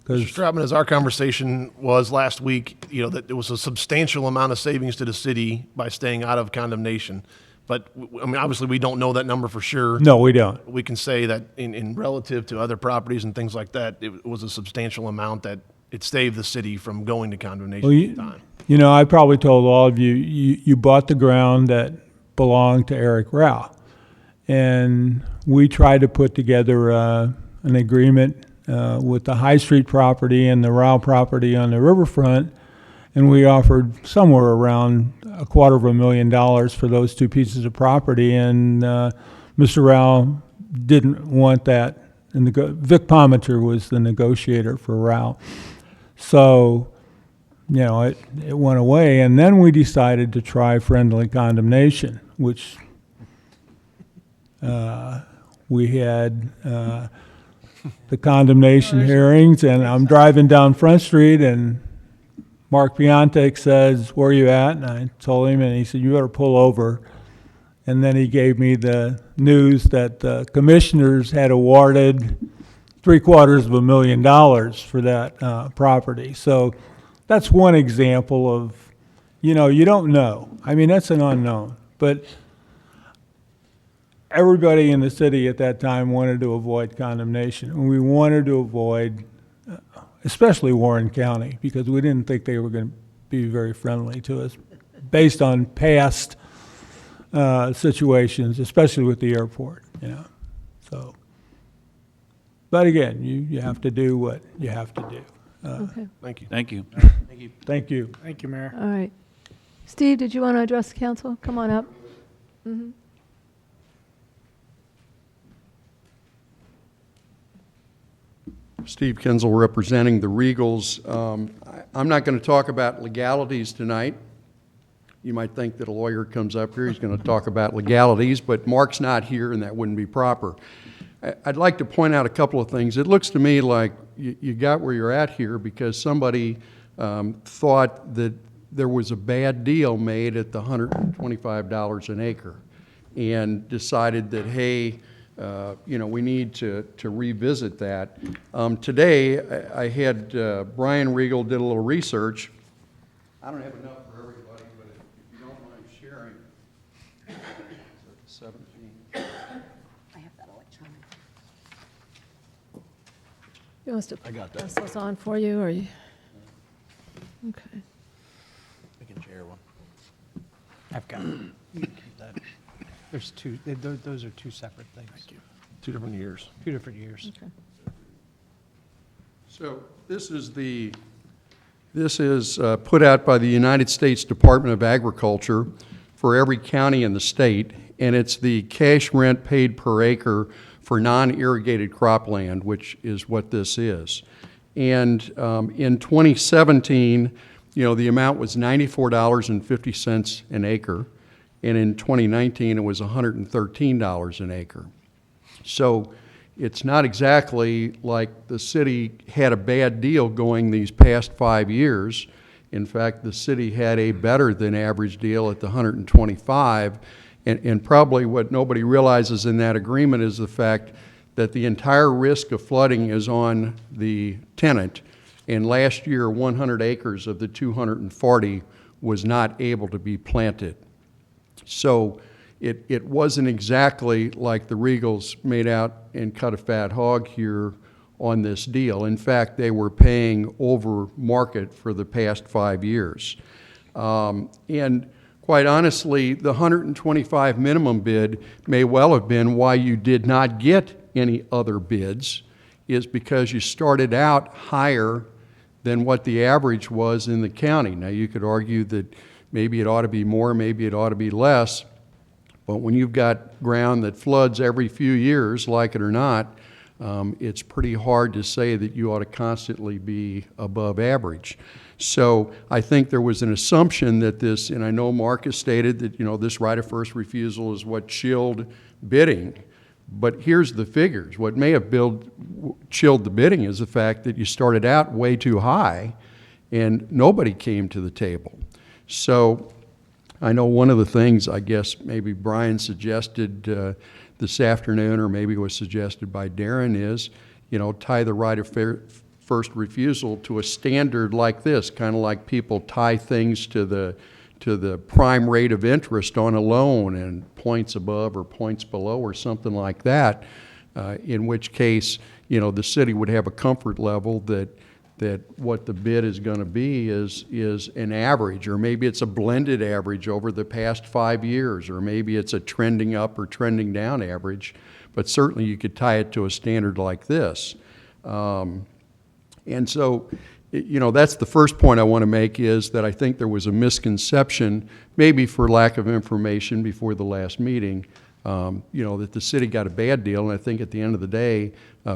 Mr. Stratman, as our conversation was last week, that there was a substantial amount of savings to the city by staying out of condemnation. But, obviously, we don't know that number for sure. No, we don't. We can say that in relative to other properties and things like that, it was a substantial amount that it saved the city from going to condemnation at the time. I probably told all of you, you bought the ground that belonged to Eric Rao. And we tried to put together an agreement with the High Street property and the Rao property on the riverfront, and we offered somewhere around $250,000 for those two pieces of property, and Mr. Rao didn't want that, and Vic Palmenter was the negotiator for Rao. So, it went away, and then we decided to try friendly condemnation, which we had the condemnation hearings, and I'm driving down Front Street, and Mark Piontek says, "Where are you at?" And I told him, and he said, "You better pull over." And then he gave me the news that the commissioners had awarded $750,000 for that property. So that's one example of, you don't know. That's an unknown. But everybody in the city at that time wanted to avoid condemnation, and we wanted to avoid especially Warren County, because we didn't think they were going to be very friendly to us based on past situations, especially with the airport, you know. So, but again, you have to do what you have to do. Okay, Thank you. Thank you. Thank you. Thank you, Mayor. all right. Steve, did you want to address the council? Come on up. Mhm. Steve Kinzel representing the Regals. I'm not going to talk about legalities tonight. You might think that a lawyer comes up here, he's going to talk about legalities, but Mark's not here and that wouldn't be proper. I'd like to point out a couple of things. It looks to me like you got where you're at here because somebody thought that there was a bad deal made at the $125 an acre and decided that, hey, you know, we need to revisit that. Today, I had Brian Regal did a little research. I don't have enough for everybody, but if you don't mind sharing. 17. I have that electronic. You want us to pass those on for you, or you? Okay. I can share one. I've got it. You can keep that. There's two, those are two separate things. Thank you. 2 different years. 2 different years. Okay. So this is put out by the United States Department of Agriculture for every county in the state, and it's the cash rent paid per acre for non-irrigated cropland, which is what this is. And in 2017, you know, the amount was $94.50 an acre, and in 2019 it was $113 an acre. So it's not exactly like the city had a bad deal going these past 5 years. In fact, the city had a better than average deal at the 125. And probably what nobody realizes in that agreement is the fact that the entire risk of flooding is on the tenant. And last year, 100 acres of the 240 was not able to be planted. So it wasn't exactly like the Regals made out and cut a fat hog here on this deal. In fact, they were paying over market for the past 5 years. And quite honestly, the 125 minimum bid may well have been why you did not get any other bids, is because you started out higher than what the average was in the county. Now, you could argue that maybe it ought to be more, maybe it ought to be less, but when you've got ground that floods every few years, like it or not, it's pretty hard to say that you ought to constantly be above average. So I think there was an assumption that this, and I know Mark has stated that, you know, this right of first refusal is what chilled bidding, but here's the figures. What may have chilled the bidding is the fact that you started out way too high and nobody came to the table. So I know one of the things, I guess maybe Brian suggested this afternoon, or maybe it was suggested by Darren, is, you know, tie the right of first refusal to a standard like this, kind of like people tie things to the prime rate of interest on a loan and points above or points below or something like that, in which case, you know, the city would have a comfort level that what the bid is going to be is an average, or maybe it's a blended average over the past 5 years, or maybe it's a trending up or trending down average, but certainly you could tie it to a standard like this. And so, you know, that's the first point I want to make, is that I think there was a misconception, maybe for lack of information before the last meeting, you know, that the city got a bad deal, and I think at the end of the day,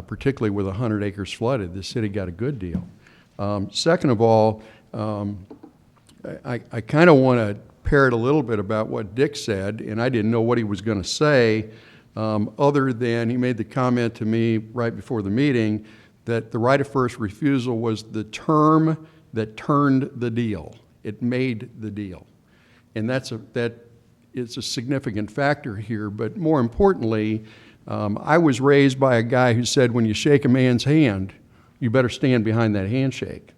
particularly with 100 acres flooded, the city got a good deal. Second of all, I kind of want to parrot a little bit about what Dick said, and I didn't know what he was going to say, other than he made the comment to me right before the meeting that the right of first refusal was the term that turned the deal. It made the deal. And that is a significant factor here, but more importantly, I was raised by a guy who said when you shake a man's hand, you better stand behind that handshake.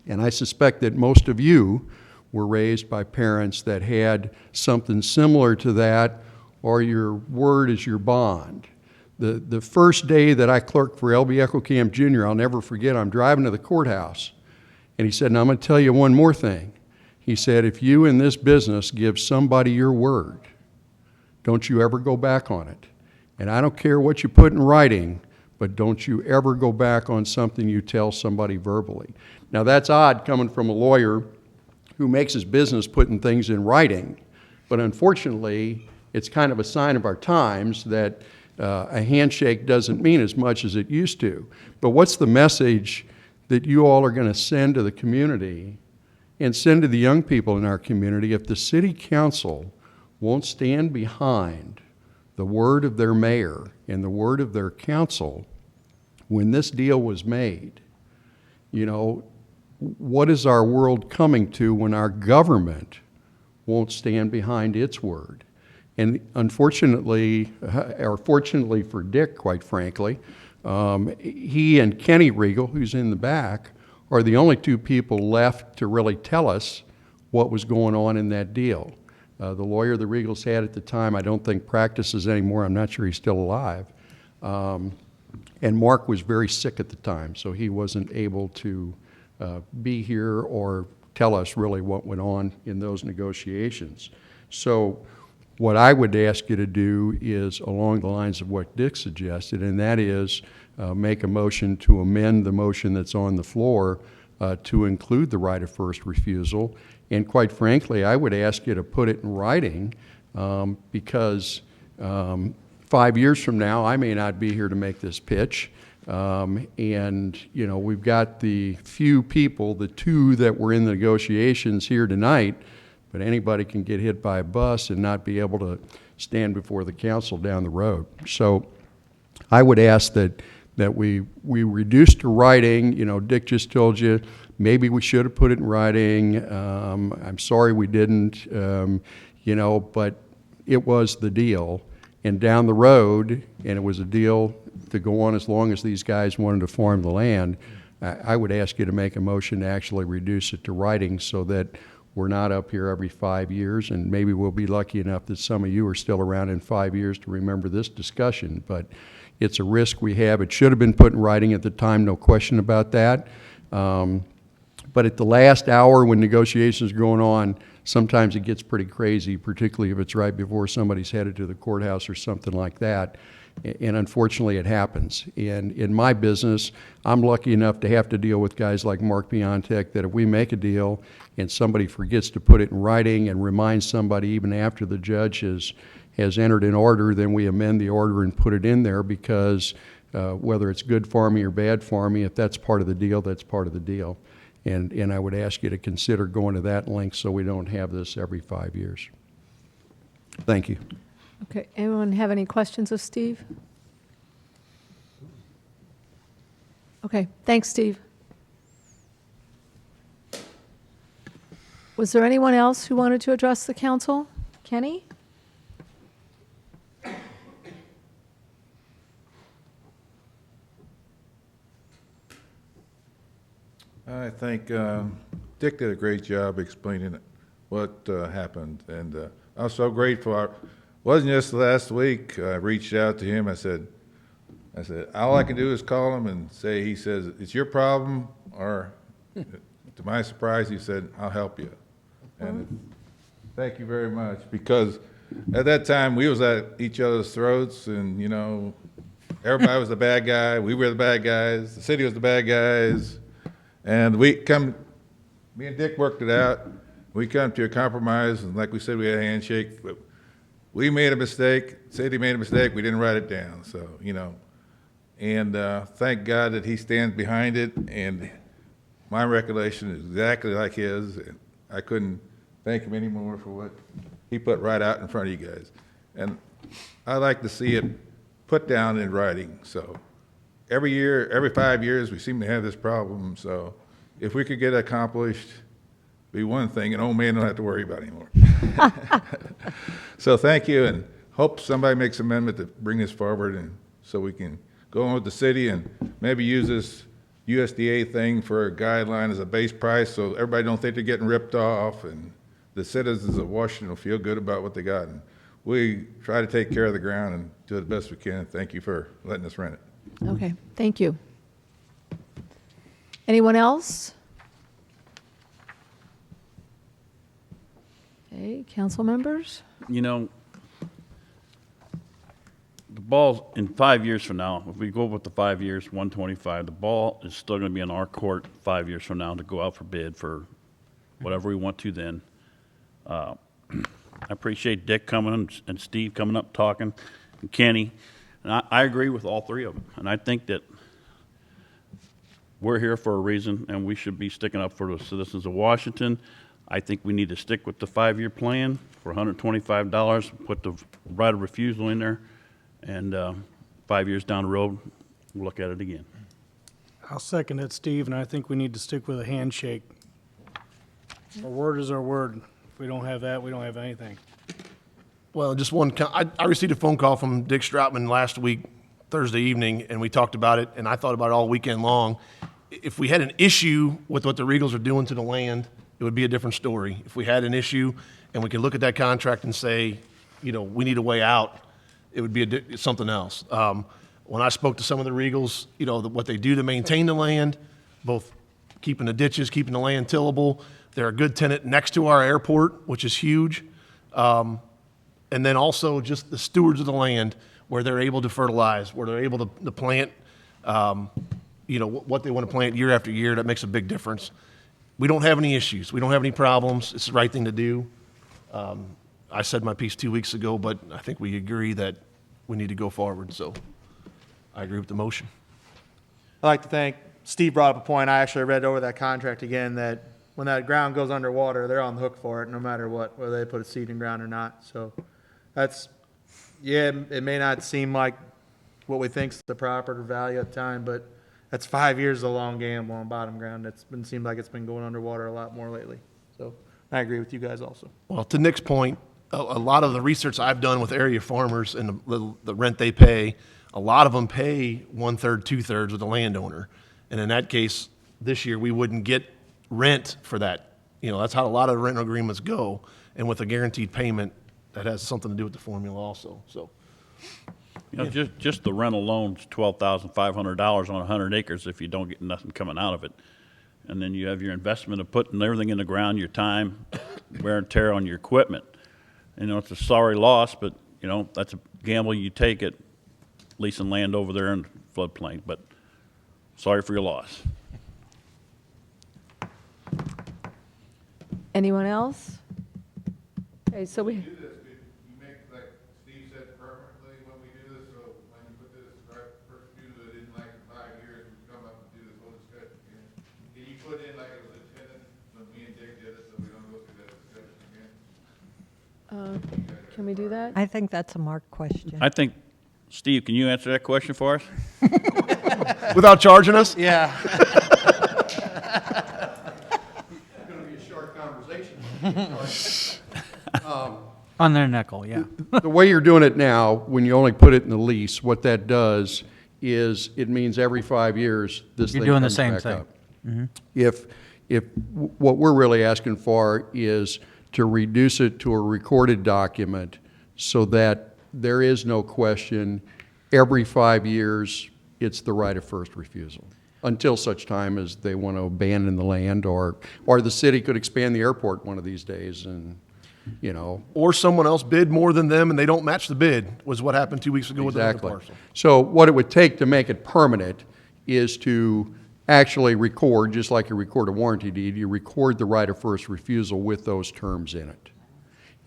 And I suspect that most of you were raised by parents that had something similar to that, or your word is your bond. The first day that I clerked for L.B. Eckelkamp Jr., I'll never forget, I'm driving to the courthouse, and he said, "Now I'm going to tell you one more thing." He said, "If you in this business give somebody your word, don't you ever go back on it. And I don't care what you put in writing, but don't you ever go back on something you tell somebody verbally." Now that's odd coming from a lawyer who makes his business putting things in writing, but unfortunately, it's kind of a sign of our times that a handshake doesn't mean as much as it used to. But what's the message that you all are going to send to the community and send to the young people in our community if the city council won't stand behind the word of their mayor and the word of their council when this deal was made? You know, what is our world coming to when our government won't stand behind its word? And unfortunately, or fortunately for Dick, quite frankly, he and Kenny Regal, who's in the back, are the only two people left to really tell us what was going on in that deal. The lawyer the Regals had at the time, I don't think practices anymore. I'm not sure he's still alive. And Mark was very sick at the time, so he wasn't able to be here or tell us really what went on in those negotiations. So what I would ask you to do is along the lines of what Dick suggested, and that is make a motion to amend the motion that's on the floor to include the right of first refusal. And quite frankly, I would ask you to put it in writing because 5 years from now, I may not be here to make this pitch. And, you know, we've got the few people, the two that were in the negotiations here tonight, but anybody can get hit by a bus and not be able to stand before the council down the road. So I would ask that we reduce to writing. You know, Dick just told you maybe we should have put it in writing. I'm sorry we didn't, you know, but it was the deal. And down the road, and it was a deal to go on as long as these guys wanted to farm the land, I would ask you to make a motion to actually reduce it to writing so that we're not up here every 5 years, and maybe we'll be lucky enough that some of you are still around in 5 years to remember this discussion. But it's a risk we have. It should have been put in writing at the time, no question about that. But at the last hour when negotiations are going on, sometimes it gets pretty crazy, particularly if it's right before somebody's headed to the courthouse or something like that. And unfortunately, it happens. And in my business, I'm lucky enough to have to deal with guys like Mark Biontech that if we make a deal and somebody forgets to put it in writing and reminds somebody even after the judge has entered an order, then we amend the order and put it in there because whether it's good for me or bad for me, if that's part of the deal, that's part of the deal. And I would ask you to consider going to that length so we don't have this every 5 years. Thank you. Okay, anyone have any questions of Steve? Okay, thanks, Steve. Was there anyone else who wanted to address the council? Kenny? I think Dick did a great job explaining what happened, and I was so grateful. Wasn't just last week. I reached out to him. I said, all I can do is call him and say. He says it's your problem, or to my surprise, he said I'll help you. And thank you very much, because at that time we was at each other's throats, and you know, everybody was the bad guy. We were the bad guys. The city was the bad guys. And me and Dick worked it out. We come to a compromise, and like we said, we had a handshake. But we made a mistake. City made a mistake. We didn't write it down. So, you know, and thank God that he stands behind it. And my recollection is exactly like his. And I couldn't thank him anymore for what he put right out in front of you guys. And I like to see it put down in writing. So every year, every 5 years, we seem to have this problem. So if we could get it accomplished, be one thing, and old man don't have to worry about it anymore. So thank you, and hope somebody makes an amendment to bring this forward, and so we can go on with the city and maybe use this USDA thing for a guideline as a base price, so everybody don't think they're getting ripped off, and the citizens of Washington will feel good about what they got. And we try to take care of the ground and do it the best we can. Thank you for letting us rent it. Okay, thank you. Anyone else? Okay, council members? You know, the ball, in 5 years from now, if we go with the 5 years, 125, the ball is still going to be in our court 5 years from now to go out for bid for whatever we want to then. I appreciate Dick coming and Steve coming up talking, and Kenny. And I agree with all three of them. And I think that we're here for a reason, and we should be sticking up for the citizens of Washington. I think we need to stick with the 5-year plan for $125, put the right of refusal in there, and 5 years down the road, we'll look at it again. I'll second it, Steve, and I think we need to stick with a handshake. Our word is our word. If we don't have that, we don't have anything. Well, just one, I received a phone call from Dick Stroutman last week, Thursday evening, and we talked about it, and I thought about it all weekend long. If we had an issue with what the Regals are doing to the land, it would be a different story. If we had an issue and we could look at that contract and say, you know, we need a way out, it would be something else. When I spoke to some of the Regals, you know, what they do to maintain the land, both keeping the ditches, keeping the land tillable, they're a good tenant next to our airport, which is huge. And then also just the stewards of the land, where they're able to fertilize, where they're able to plant, you know, what they want to plant year after year. That makes a big difference. We don't have any issues. We don't have any problems. It's the right thing to do. I said my piece 2 weeks ago, but I think we agree that we need to go forward. So I agree with the motion. I'd like to thank, Steve brought up a point. I actually read over that contract again, that when that ground goes underwater, they're on the hook for it, no matter what, whether they put a seed in ground or not. So that's, yeah, it may not seem like what we think's the proper value at the time, but that's 5 years of a long gamble on bottom ground. Seems like it's been going underwater a lot more lately. So I agree with you guys also. Well, to Nick's point, a lot of the research I've done with area farmers and the rent they pay, a lot of them pay 1/3, 2/3 with the landowner. And in that case, this year, we wouldn't get rent for that. You know, that's how a lot of rental agreements go. And with a guaranteed payment, that has something to do with the formula also, so. You know, just the rental loan's $12,500 on 100 acres if you don't get nothing coming out of it. And then you have your investment of putting everything in the ground, your time, wear and tear on your equipment. You know, it's a sorry loss, but, you know, that's a gamble you take at leasing land over there in floodplain. But sorry for your loss. Anyone else? Okay, so we, You make, like Steve said, permanently when we do this, so when you put this right first view that in like 5 years, we come up and do this whole discussion again. Can you put in like it was a tenant when me and Dick did it, so we don't go through that discussion again? can we do that? I think that's a Mark question. I think, Steve, can you answer that question for us? Without charging us? Yeah. It's going to be a short conversation. On their nickel, yeah. The way you're doing it now, when you only put it in the lease, what that does is it means every 5 years, this You're thing doing the comes same back thing. up. Mm-hmm. If what we're really asking for is to reduce it to a recorded document so that there is no question, every 5 years, it's the right of first refusal, until such time as they want to abandon the land, or the city could expand the airport one of these days, and, you know. Or someone else bid more than them and they don't match the bid, was what happened 2 weeks ago with the other Exactly. parcel. So what it would take to make it permanent is to actually record, just like you record a warranty deed, you record the right of first refusal with those terms in it.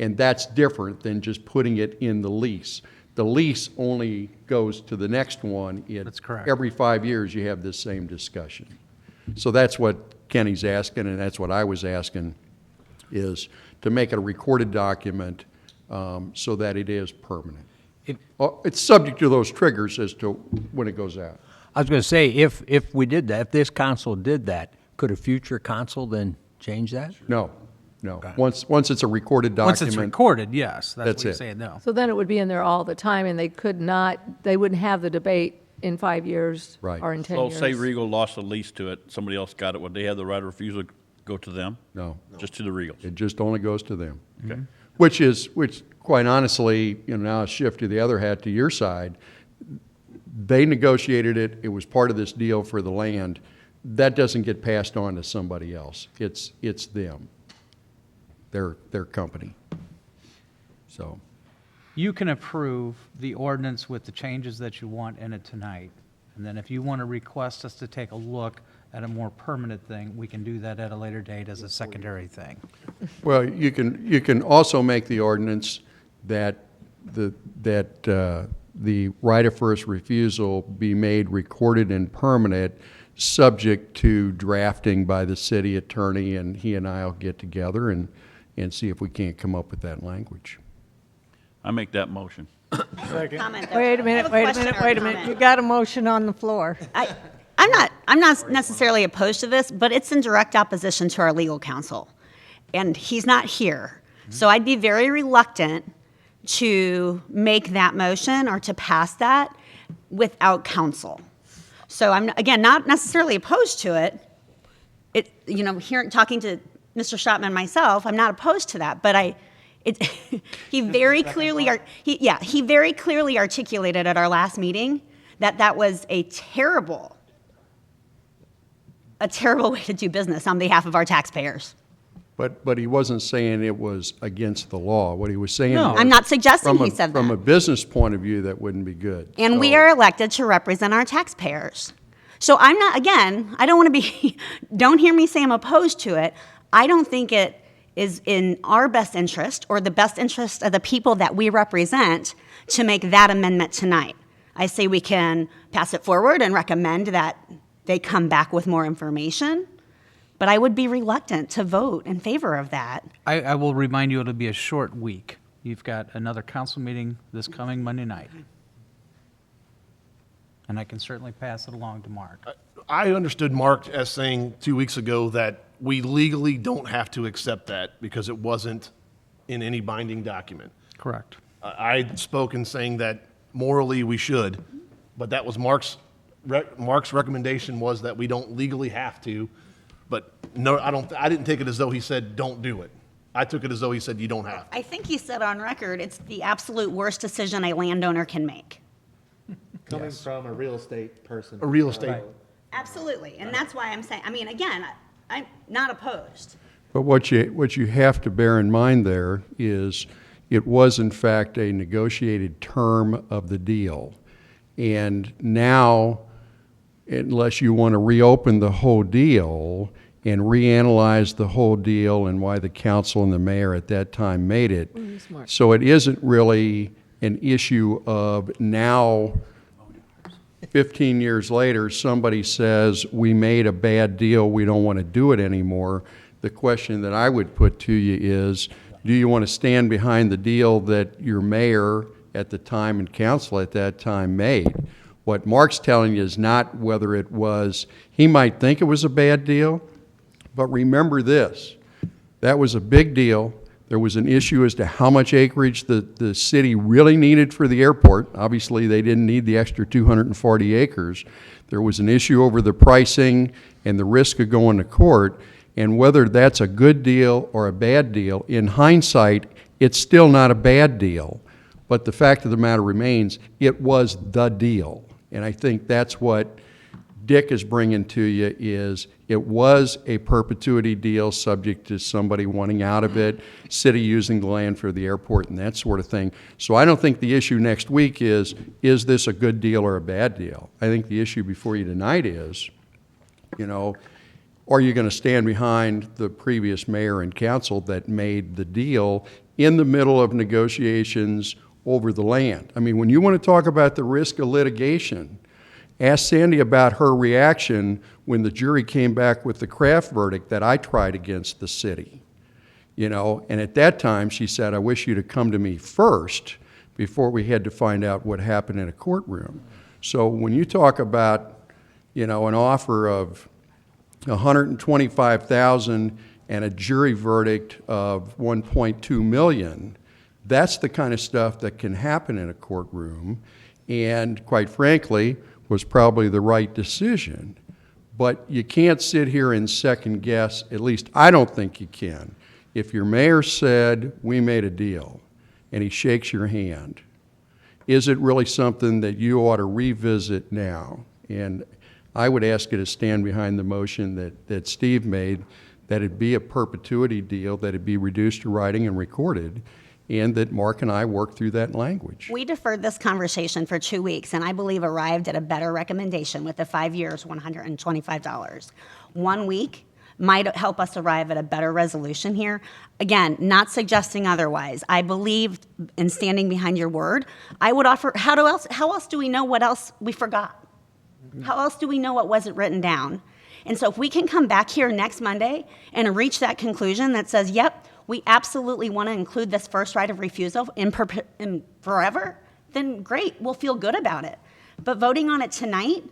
And that's different than just putting it in the lease. The lease only goes to the next one. That's correct. Every 5 years, you have this same discussion. So that's what Kenny's asking, and that's what I was asking, is to make it a recorded document so that it is permanent. It's subject to those triggers as to when it goes out. I was going to say, if we did that, if this council did that, could a future council then change that? No, no. Once it's a recorded document. Once it's recorded, yes, that's That's what you're it. saying, no. So then it would be in there all the time, and they wouldn't have the debate in 5 years Right. or in 10 So years. say Regal lost a lease to it, somebody else got it, would they have the right of refusal to go to them? No. Just to the Regals? It just only goes to them. Okay. Which quite honestly, now I'll shift to the other hat, to your side. They negotiated it. It was part of this deal for the land. That doesn't get passed on to somebody else. It's them, their company. So. You can approve the ordinance with the changes that you want in it tonight. And then if you want to request us to take a look at a more permanent thing, we can do that at a later date as a secondary thing. Well, you can also make the ordinance that the right of first refusal be made recorded and permanent, subject to drafting by the city attorney, and he and I will get together and see if we can't come up with that language. I make that motion. Comment, though. Wait a I minute, have wait a question minute, or wait a minute. comment. You got a motion on the floor. I'm not necessarily opposed to this, but it's in direct opposition to our legal counsel. And he's not here. So I'd be very reluctant to make that motion or to pass that without counsel. So I'm, again, not necessarily opposed to it. Talking to Mr. Stratman and myself, I'm not opposed to that, but he very clearly articulated at our last meeting that was a terrible way to do business on behalf of our taxpayers. But he wasn't saying it was against the law. What he was saying No, was, I'm not suggesting he said from that. a business point of view, that wouldn't be good. And we So- are elected to represent our taxpayers. So I'm not, again, I don't want to be, don't hear me say I'm opposed to it. I don't think it is in our best interest or the best interest of the people that we represent to make that amendment tonight. I say we can pass it forward and recommend that they come back with more information, but I would be reluctant to vote in favor of that. I will remind you, it'll be a short week. You've got another council meeting this coming Monday night. And I can certainly pass it along to Mark. I understood Mark as saying 2 weeks ago that we legally don't have to accept that because it wasn't in any binding document. Correct. I'd spoken saying that morally we should, but that was Mark's recommendation was that we don't legally have to. But no, I didn't take it as though he said don't do it. I took it as though he said you don't have to. I think he said on record, it's the absolute worst decision a landowner can make. Coming from a real estate person. A real estate. Absolutely, and that's why I'm saying, again, I'm not opposed. But what you have to bear in mind there is it was in fact a negotiated term of the deal. And now, unless you want to reopen the whole deal and reanalyze the whole deal and why the council and the mayor at that time made it, so it isn't really an issue of now, 15 years later, somebody says, we made a bad deal, we don't want to do it anymore. The question that I would put to you is, do you want to stand behind the deal that your mayor at the time and council at that time made? What Mark's telling you is not whether it was, he might think it was a bad deal, but remember this, that was a big deal. There was an issue as to how much acreage the city really needed for the airport. Obviously, they didn't need the extra 240 acres. There was an issue over the pricing and the risk of going to court, and whether that's a good deal or a bad deal, in hindsight, it's still not a bad deal. But the fact of the matter remains, it was the deal. And I think that's what Dick is bringing to you is it was a perpetuity deal subject to somebody wanting out of it, city using the land for the airport and that sort of thing. So I don't think the issue next week is this a good deal or a bad deal? I think the issue before you tonight is, are you going to stand behind the previous mayor and council that made the deal in the middle of negotiations over the land? I mean, when you want to talk about the risk of litigation, ask Sandy about her reaction when the jury came back with the Kraft verdict that I tried against the city. And at that time she said, I wish you'd have come to me first before we had to find out what happened in a courtroom. So when you talk about, an offer of $125,000 and a jury verdict of $1.2 million, that's the kind of stuff that can happen in a courtroom, and quite frankly, was probably the right decision. But you can't sit here and second guess, at least I don't think you can. If your mayor said, we made a deal, and he shakes your hand, is it really something that you ought to revisit now? And I would ask you to stand behind the motion that Steve made, that it be a perpetuity deal, that it be reduced to writing and recorded, and that Mark and I work through that language. We deferred this conversation for 2 weeks, and I believe arrived at a better recommendation with the 5 years, $125. 1 week might help us arrive at a better resolution here. Again, not suggesting otherwise. I believe in standing behind your word. I would offer, how else do we know what else we forgot? How else do we know what wasn't written down? And so if we can come back here next Monday and reach that conclusion that says, yep, we absolutely want to include this first right of refusal in forever, then great, we'll feel good about it. But voting on it tonight,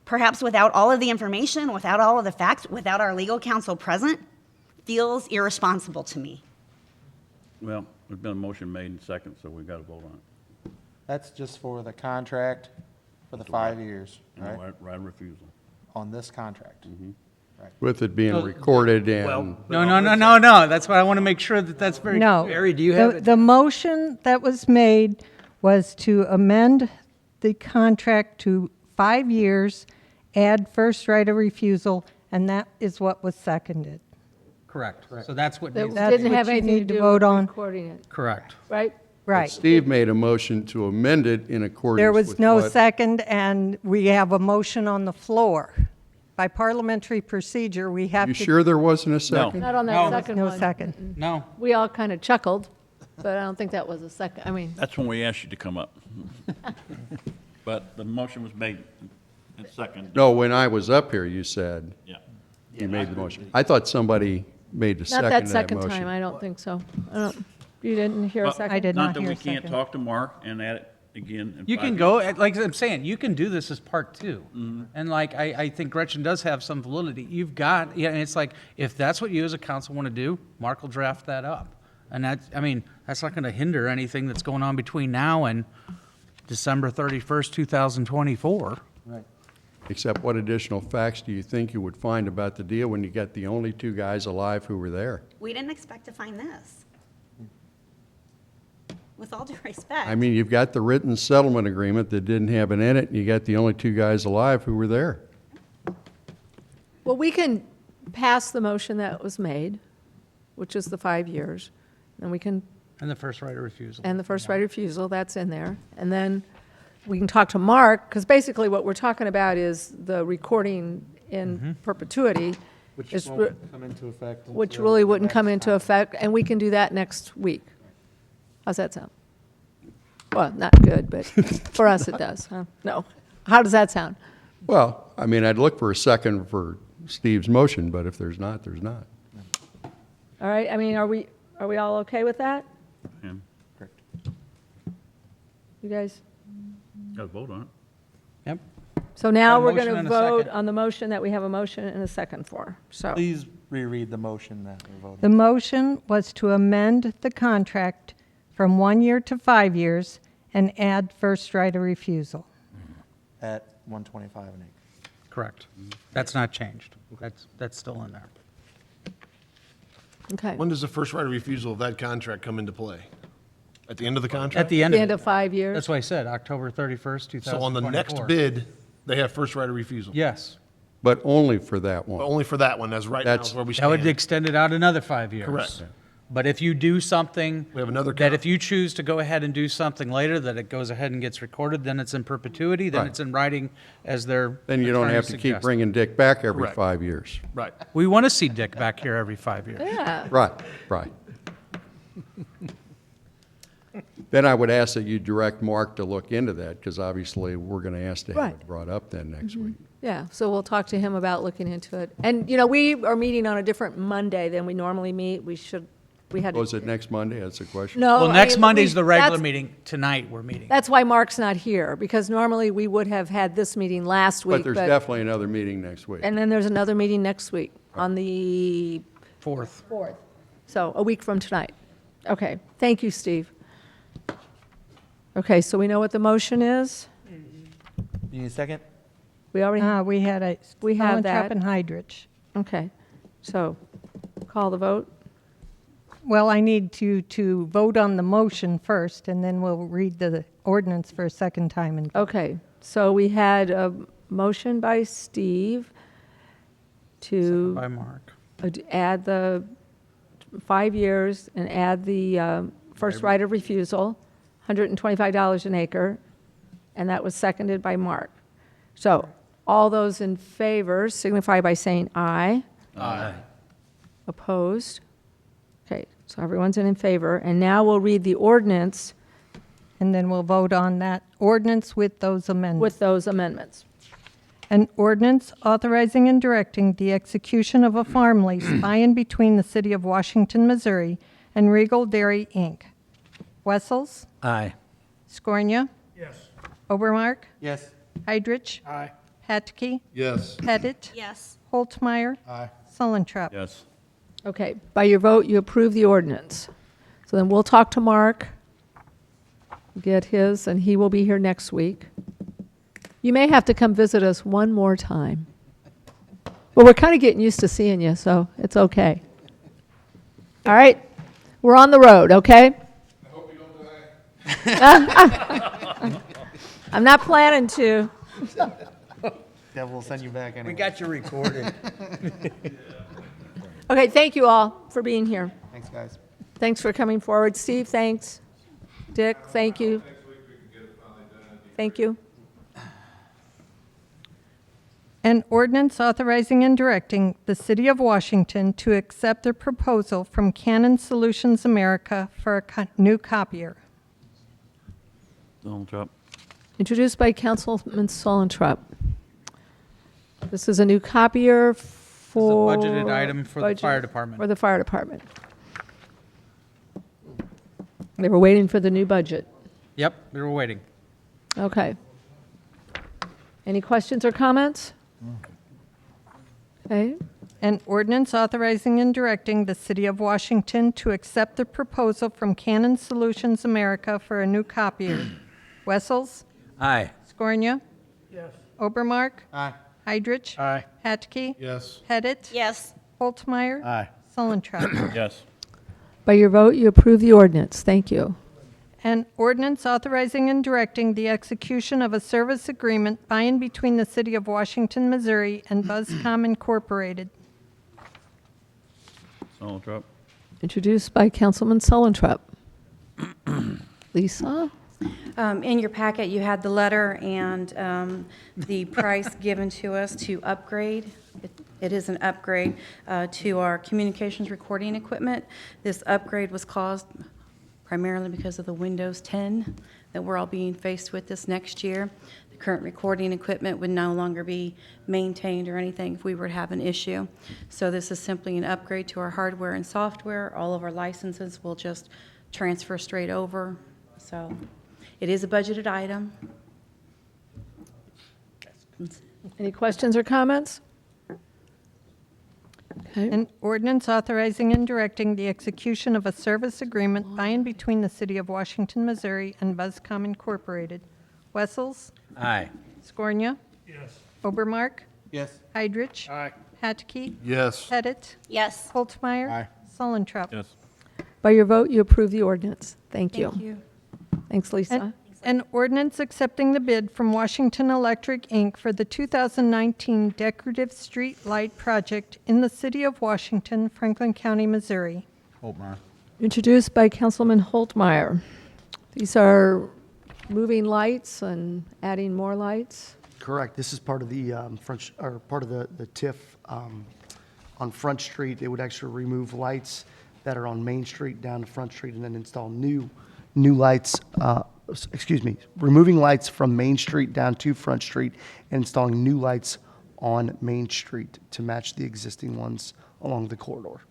perhaps without all of the information, without all of the facts, without our legal counsel present, feels irresponsible to me. Well, there's been a motion made and second, so we've got to vote on it. That's just for the contract for the 5 years, No right? right of refusal. On this contract. With it being recorded and, No, that's why I want to make sure that that's very No. Barry, do you have it? The motion that was made was to amend the contract to 5 years, add first right of refusal, and that is what was seconded. correct. So that's what That needs, That's didn't what have you anything need to to do vote with on. recording it, correct. right? Right. Steve made a motion to amend it in accordance There with was no what- second, and we have a motion on the floor. By parliamentary procedure, we have You to. sure there wasn't a second? Not on No. that second No one. second. No, We all kind of chuckled, but I don't think that was a second, I mean, That's when we asked you to come up. But the motion was made and second. No, when I was up here, you said Yeah. you made the motion. I thought somebody made the not second that of that second motion. time, I don't think so. I don't, you didn't hear a Well, second? I did Not not that hear we a can't second. talk to Mark and add it again in you 5 can years. go, like I'm saying, you can do this as part two. And like, I think Gretchen does have some validity. You've got, yeah, and it's like, if that's what you as a council want to do, Mark will draft that up. And that's, I mean, that's not going to hinder anything that's going on between now and December 31st, 2024. Except what additional facts do you think you would find about the deal when you got the only two guys alive who were there? We didn't expect to find this. With all due respect. I mean, you've got the written settlement agreement that didn't have it in it, and you got the only two guys alive who were there. Well, we can pass the motion that was made, which is the 5 years, and we can, And the first right of refusal. and the first right of refusal, that's in there. And then we can talk to Mark, because basically what we're talking about is the recording in perpetuity. Which is won't come into effect. Which until really wouldn't next come into time. effect, and we can do that next week. How's that sound? Well, not good, but for us it does, huh? No. How does that sound? Well, I mean, I'd look for a second for Steve's motion, but if there's not, there's not. All right, I mean, are we all okay with that? Yeah. You guys? Got to vote on it. Yep. So now Got a we're motion going to and a vote second. on the motion that we have a motion and a second for, so. Please reread the motion that we're voting. The motion was to amend the contract from 1 year to 5 years and add first right of refusal. At 125 an acre. Correct. That's not changed. That's still in there. Okay. When does the first right of refusal of that contract come into play? At the end of the contract? At the end The of end it. of 5 years? That's why I said October 31st, 2024. So on the next bid, they have first right of refusal? Yes. But only for that But one. only for that one, as right now is That's- where we That would stand. extend it out another 5 years. Correct. But if you do something. We have another That con- if you choose to go ahead and do something later, that it goes ahead and gets recorded, then it's in perpetuity, then Right. it's in writing as their. Then you don't attorney have to keep suggests. bringing Dick back every Correct. 5 years. Right. We want to see Dick back here every 5 years. Yeah. Right, right. Then I would ask that you direct Mark to look into that, because obviously we're going to ask to have Right. it brought up then next week. Yeah, so we'll talk to him about looking into it. And, you know, we are meeting on a different Monday than we normally meet. We had. Was it next Monday? That's the question. No. Well, I next mean, Monday's the regular that's- meeting. Tonight, we're meeting. That's why Mark's not here, because normally we would have had this meeting last week. But there's definitely another meeting next week. And then there's another meeting next week on the Fourth. 4th. So a week from tonight. Okay, thank you, Steve. Okay, so we know what the motion is? You need a second? We already, We had a We have Fallen Trap that. and Hydrich. okay. So call the vote. Well, I need to vote on the motion first, and then we'll read the ordinance for a second time. And Okay, so we had a motion by Steve to By Mark. add the 5 years and add the first right of refusal, $125 an acre, and that was seconded by Mark. So all those in favor signify by saying aye. Aye. Opposed? Okay, so everyone's in favor, and now we'll read the ordinance and then we'll vote on that ordinance with those amendments. with those amendments. An ordinance authorizing and directing the execution of a farm lease by and between the City of Washington, Missouri and Regal Dairy, Inc. Wessels? Aye. Scornia? Yes. Obermark? Yes. Heidrich? Aye. Hatke? Yes. Pettit? Yes. Holtmeyer? Aye. Sullentrop? Yes. Okay, by your vote, you approve the ordinance. So then we'll talk to Mark, get his, and he will be here next week. You may have to come visit us one more time. But we're kind of getting used to seeing you, so it's okay. All right? We're on the road, okay? I hope you don't die. I'm not planning to. Devil will send you back anyway. We got you recorded. Okay, thank you all for being here. Thanks, guys. Thanks for coming forward. Steve, thanks. Dick, thank you. Thank you. An ordinance authorizing and directing the City of Washington to accept a proposal from Canon Solutions America for a new copier. Donald Trump. Introduced by Councilman Solentrup. This is a new copier for... budgeted item for the budget- fire department. For the fire department. They were waiting for the new budget. Yep, we were waiting. Okay. Any questions or comments? Okay. An ordinance authorizing and directing the City of Washington to accept the proposal from Canon Solutions America for a new copier. Wessels? Aye. Scornia? Yes. Obermark? Aye. Heidrich? Aye. Hatke? Yes. Pettit? Yes. Holtmeyer? Aye. Sullentrop? Yes. By your vote, you approve the ordinance. Thank you. An ordinance authorizing and directing the execution of a service agreement by and between the City of Washington, Missouri and Buzzcom Incorporated. Donald Trump. Introduced by Councilman Solentrup. Lisa? In your packet, you had the letter and the price given to us to upgrade. It is an upgrade to our communications recording equipment. This upgrade was caused primarily because of the Windows 10 that we're all being faced with this next year. The current recording equipment would no longer be maintained or anything if we were to have an issue. So this is simply an upgrade to our hardware and software. All of our licenses will just transfer straight over. So it is a budgeted item. Any questions or comments? Okay. An ordinance authorizing and directing the execution of a service agreement by and between the City of Washington, Missouri and Buzzcom Incorporated. Wessels? Aye. Scornia? Yes. Obermark? Yes. Heidrich? Aye. Hatke? Yes. Pettit? Yes. Holtmeyer? Aye. Sullentrop? Yes. By your vote, you approve the ordinance. Thank you. Thank you. Thanks, Lisa. An ordinance accepting the bid from Washington Electric, Inc. for the 2019 Decorative Street Light Project in the City of Washington, Franklin County, Missouri. Holtmeyer. Introduced by Councilman Holtmeyer. These are moving lights and adding more lights. Correct. This is part of the part of the TIF on Front Street. It would actually remove lights that are on Main Street down to Front Street and then install new lights. Removing lights from Main Street down to Front Street and installing new lights on Main Street to match the existing ones along the corridor.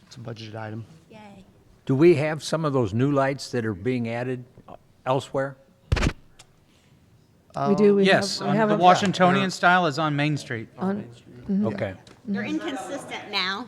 It's a budgeted item. Yay. Do we have some of those new lights that are being added elsewhere? We do. We Yes, have, we have the a- Washingtonian style is on Main Street. Okay. They're inconsistent now.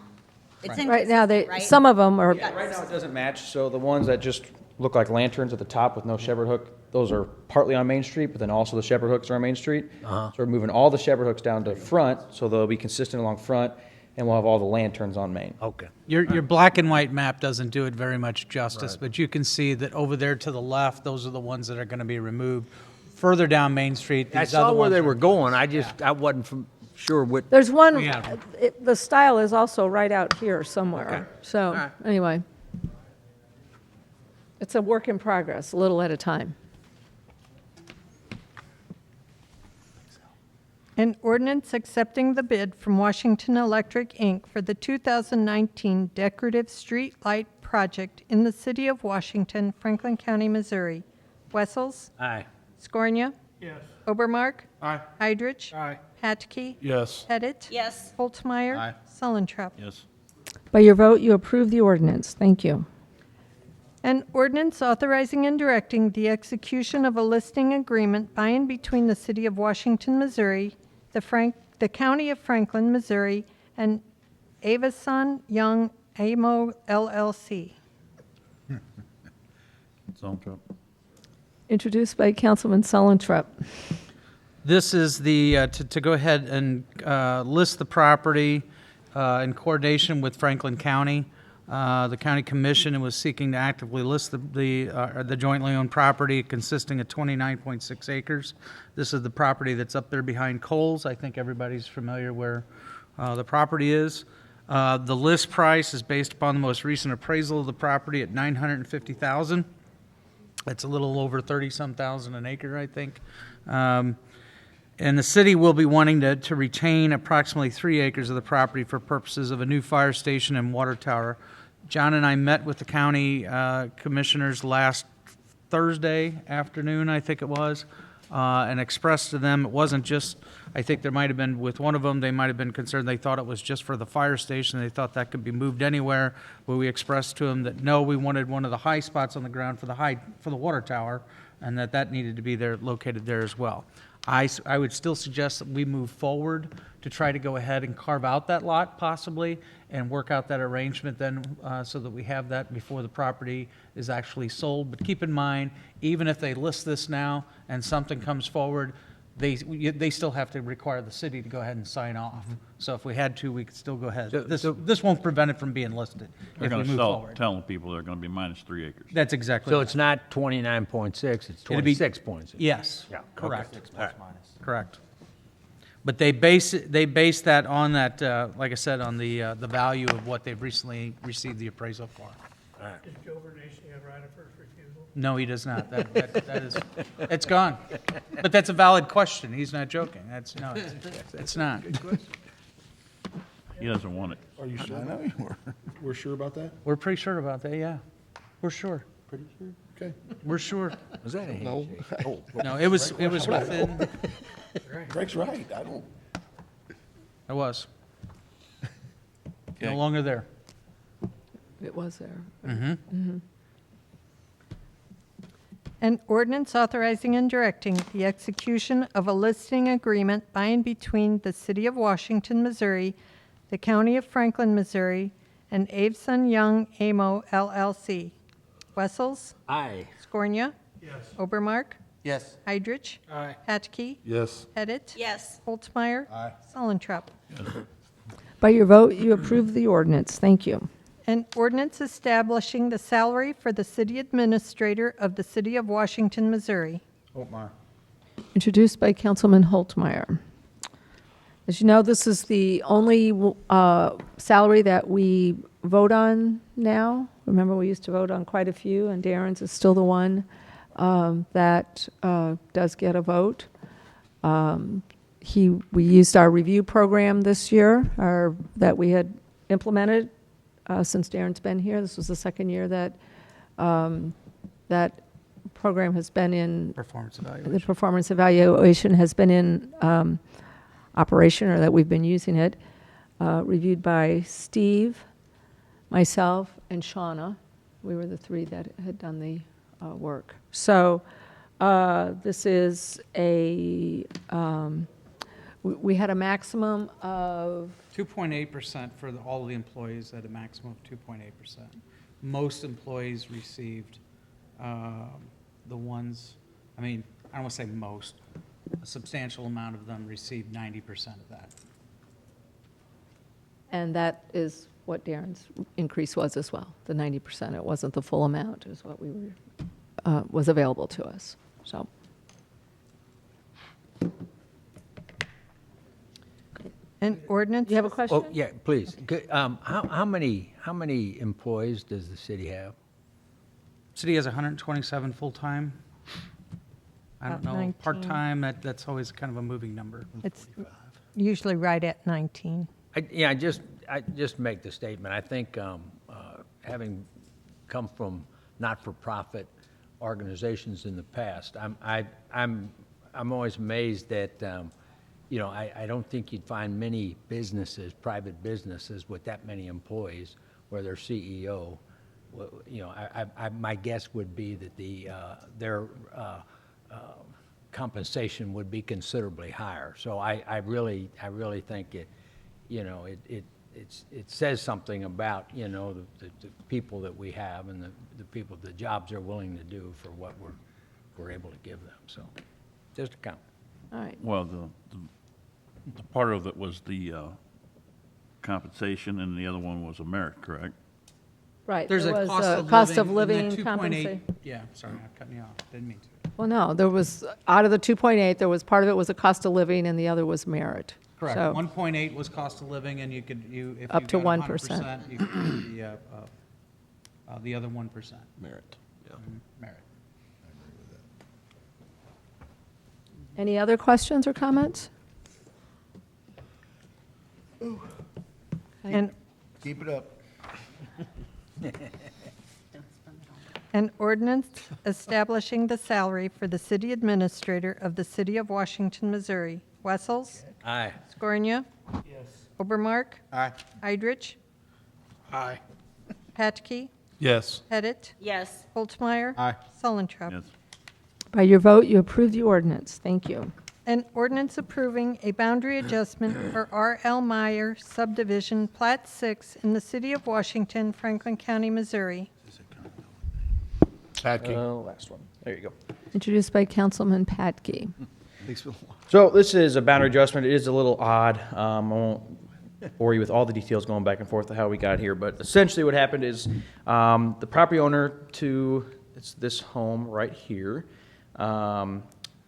It's Right now, inconsistent, right? some of them are. Right now, it doesn't match, so the ones that just look like lanterns at the top with no shepherd hook, those are partly on Main Street, but then also the shepherd hooks are on Main Street. So we're moving all the shepherd hooks down to front, so they'll be consistent along front, and we'll have all the lanterns on Main. Okay. Your black and white map doesn't do it very much justice, but you can see that over there to the left, those are the ones that are going to be removed. Further down Main Street, I these saw other where ones they are- were going, I wasn't sure what. There's one, Yeah. the style is also right out here somewhere. Okay. So, right. anyway. It's a work in progress, a little at a time. An ordinance accepting the bid from Washington Electric, Inc. for the 2019 decorative street light project in the city of Washington, Franklin County, Missouri. Wessels? Aye. Scornia? Yes. Obermark? Aye. Heidrich? Aye. Hatke? Yes. Pettit? Yes. Holtmeyer? Aye. Sullentrop? Yes. By your vote, you approve the ordinance. Thank you. An ordinance authorizing and directing the execution of a listing agreement by and between the City of Washington, Missouri, the County of Franklin, Missouri, and Avison Young Amo LLC. Sullentrop. Introduced by Councilman Sullentrop. This is the, to go ahead and list the property in coordination with Franklin County. The county commission was seeking to actively list the jointly owned property consisting of 29.6 acres. This is the property that's up there behind Coles. I think everybody's familiar where the property is. The list price is based upon the most recent appraisal of the property at $950,000. It's a little over 30-some thousand an acre, I think. And the city will be wanting to retain approximately 3 acres of the property for purposes of a new fire station and water tower. John and I met with the county commissioners last Thursday afternoon, I think it was, and expressed to them it wasn't just, I think there might have been, with one of them, they might have been concerned, they thought it was just for the fire station, they thought that could be moved anywhere, but we expressed to them that no, we wanted one of the high spots on the ground for the water tower, and that needed to be there, located there as well. I would still suggest that we move forward to try to go ahead and carve out that lot possibly and work out that arrangement then so that we have that before the property is actually sold. But keep in mind, even if they list this now and something comes forward, they still have to require the city to go ahead and sign off. So if we had to, we could still go ahead. This won't prevent it from being listed They're if we going to move sell, forward. telling people they're going to be minus 3 acres. That's exactly So right. it's not 29.6, it's It'd be- 26.6. Yes. Yeah. Correct. Okay. All right. Correct. But they base that on that, like I said, on the value of what they've recently received the appraisal for. Does Joe Vernation have right of first refusal? No, he does not. That is, it's gone. But that's a valid question. He's not joking. It's not. He doesn't want it. Are you sure? We're sure about that? We're pretty sure about that, yeah. We're sure. Pretty sure? Okay. We're sure. Was that a No. handshake? No, it was within, Greg's right. I don't. it was. No Okay. longer there. It was there. An ordinance authorizing and directing the execution of a listing agreement by and between the City of Washington, Missouri, the County of Franklin, Missouri, and Avison Young Amo LLC. Wessels? Aye. Scornia? Yes. Obermark? Yes. Heidrich? Aye. Hatke? Yes. Pettit? Yes. Holtmeyer? Aye. Sullentrop? By your vote, you approve the ordinance. Thank you. An ordinance establishing the salary for the city administrator of the City of Washington, Missouri. Holtmeyer. Introduced by Councilman Holtmeyer. As you know, this is the only salary that we vote on now. Remember, we used to vote on quite a few, and Darren's is still the one that does get a vote. We used our review program this year, that we had implemented since Darren's been here. This was the second year that that program has been in. Performance evaluation. The performance evaluation has been in operation, or that we've been using it, reviewed by Steve, myself, and Shauna. We were the three that had done the work. So this is we had a maximum of 2.8% for all of the employees at a maximum of 2.8%. Most employees received the ones, I mean, I don't want to say most, a substantial amount of them received 90% of that. And that is what Darren's increase was as well, the 90%. It wasn't the full amount, is what we were, was available to us, so. An ordinance. You have a question? Oh, yeah, please. How many employees does the city have? City has 127 full-time. I don't About know, 19. part-time, that's always kind of a moving number. It's usually right at 19. I just make the statement. I think having come from not-for-profit organizations in the past, I'm always amazed that I don't think you'd find many businesses, private businesses, with that many employees where their CEO, my guess would be that their compensation would be considerably higher. So I really think it says something about the people that we have and the people, the jobs they're willing to do for what we're able to give them. So just a comment. All right. Well, the part of it was the compensation, and the other one was a merit, correct? Right. There's there a was cost of of living, living and that 2.8 compensation. Yeah, sorry, I'm cutting you off, didn't mean to. Well, no, there was, out of the 2.8, there was, part of it was a cost of living and the other was merit. Correct, So- 1.8 was cost of living, and if you Up to got 1%. 100%, you could get the other 1%. Merit, yeah. Merit. Any other questions or comments? And Keep it up. an ordinance establishing the salary for the city administrator of the city of Washington, Missouri. Wessels? Aye. Scornia? Yes. Obermark? Aye. Idrich? Aye. Patke? Yes. Pettit? Yes. Holtzmeyer? Aye. Sullentrop? Yes. By your vote, you approve the ordinance. Thank you. An ordinance approving a boundary adjustment for R.L. Meyer subdivision, Plat 6, in the city of Washington, Franklin County, Missouri. Patke. Last one. There you go. Introduced by Councilman Patke. So this is a boundary adjustment. It is a little odd. I won't bore you with all the details going back and forth of how we got here, but essentially what happened is the property owner to this home right here,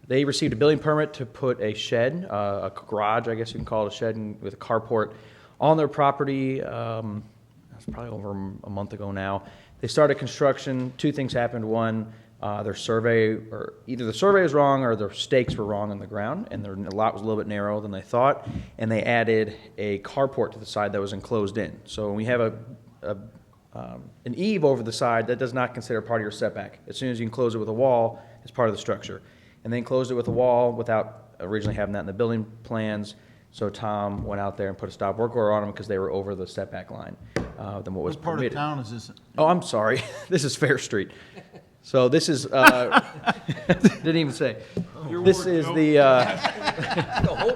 they received a building permit to put a shed, a garage, I guess you can call it a shed, with a carport on their property. That's probably over a month ago now. They started construction. Two things happened. One, their survey, or either the survey was wrong or their stakes were wrong on the ground, and their lot was a little bit narrower than they thought, and they added a carport to the side that was enclosed in. So when we have an eave over the side, that does not consider part of your setback. As soon as you enclose it with a wall, it's part of the structure. And they enclosed it with a wall without originally having that in the building plans. So Tom went out there and put a stop work order on them because they were over the setback line than what was What part of permitted. town is this? Oh, I'm sorry. This is Fair Street. So this is, didn't even say. This is the,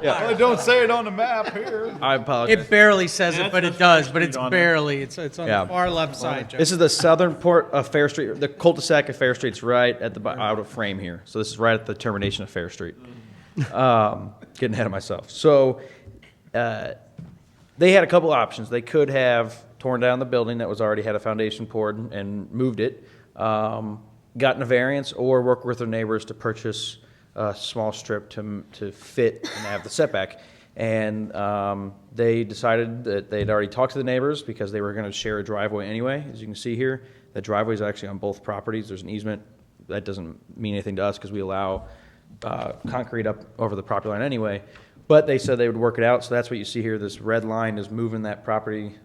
Well, don't say it on the map here. I apologize. It barely says Yeah, it, but that's it does, Fair but it's Street on there. barely, it's on Yeah. the far left side, Joe. This is the southern port of Fair Street. The cul-de-sac of Fair Street's right at the out of frame here. So this is right at the termination of Fair Street. Getting ahead of myself. So they had a couple options. They could have torn down the building that was already had a foundation poured and moved it, gotten a variance, or work with their neighbors to purchase a small strip to fit and have the setback. And they decided that they'd already talked to the neighbors because they were going to share a driveway anyway. As you can see here, the driveway is actually on both properties. There's an easement. That doesn't mean anything to us because we allow concrete up over the property line anyway. But they said they would work it out. So that's what you see here. This red line is moving that property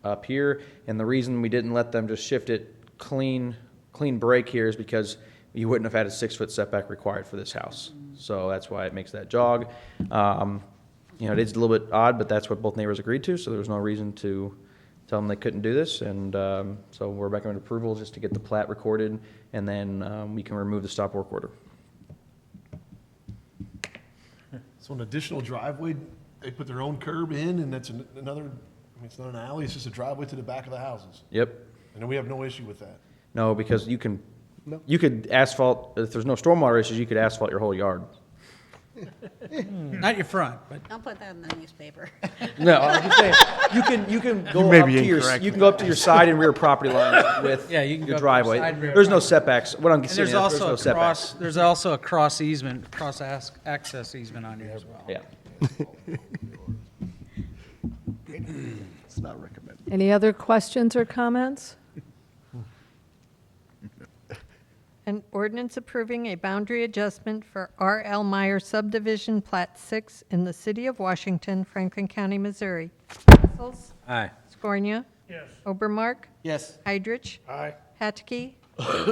up here. And the reason we didn't let them just shift it clean break here is because you wouldn't have had a 6-foot setback required for this house. So that's why it makes that jog. It is a little bit odd, but that's what both neighbors agreed to, so there was no reason to tell them they couldn't do this. And so we're recommending approval just to get the plat recorded, and then we can remove the stop work order. So an additional driveway, they put their own curb in, and that's another, I mean, it's not an alley, it's just a driveway to the back of the houses. Yep. And then we have no issue with that. No, because you could asphalt, if there's no stormwater issues, you could asphalt your whole yard. Not your front, but. Don't put that in the newspaper. No, I'm just saying, you can go may up be to your, incorrect. you can go up to your side and rear property lines with Yeah, you can go your up to your driveway. side and rear There's no property. setbacks. What I'm And saying there's is, there's also no a setbacks. cross, there's also a cross easement, access easement on here as well. Yeah. It's not recommended. Any other questions or comments? An ordinance approving a boundary adjustment for R.L. Meyer subdivision Plat 6 in the city of Washington, Franklin County, Missouri. Wessels? Aye. Scornia? Yes. Obermark? Yes. Heidrich? Aye. Hatke?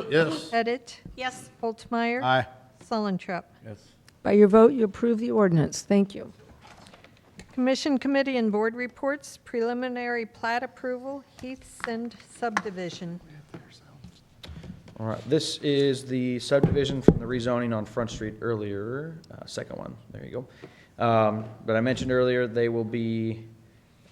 Yes. Edit? Yes. Holtzmeyer? Aye. Sullentrop? Yes. By your vote, you approve the ordinance. Thank you. Commission, committee, and board reports, preliminary plat approval, Heathsend subdivision. All right, this is the subdivision from the rezoning on Front Street earlier, second one, there you go. But I mentioned earlier, they will be,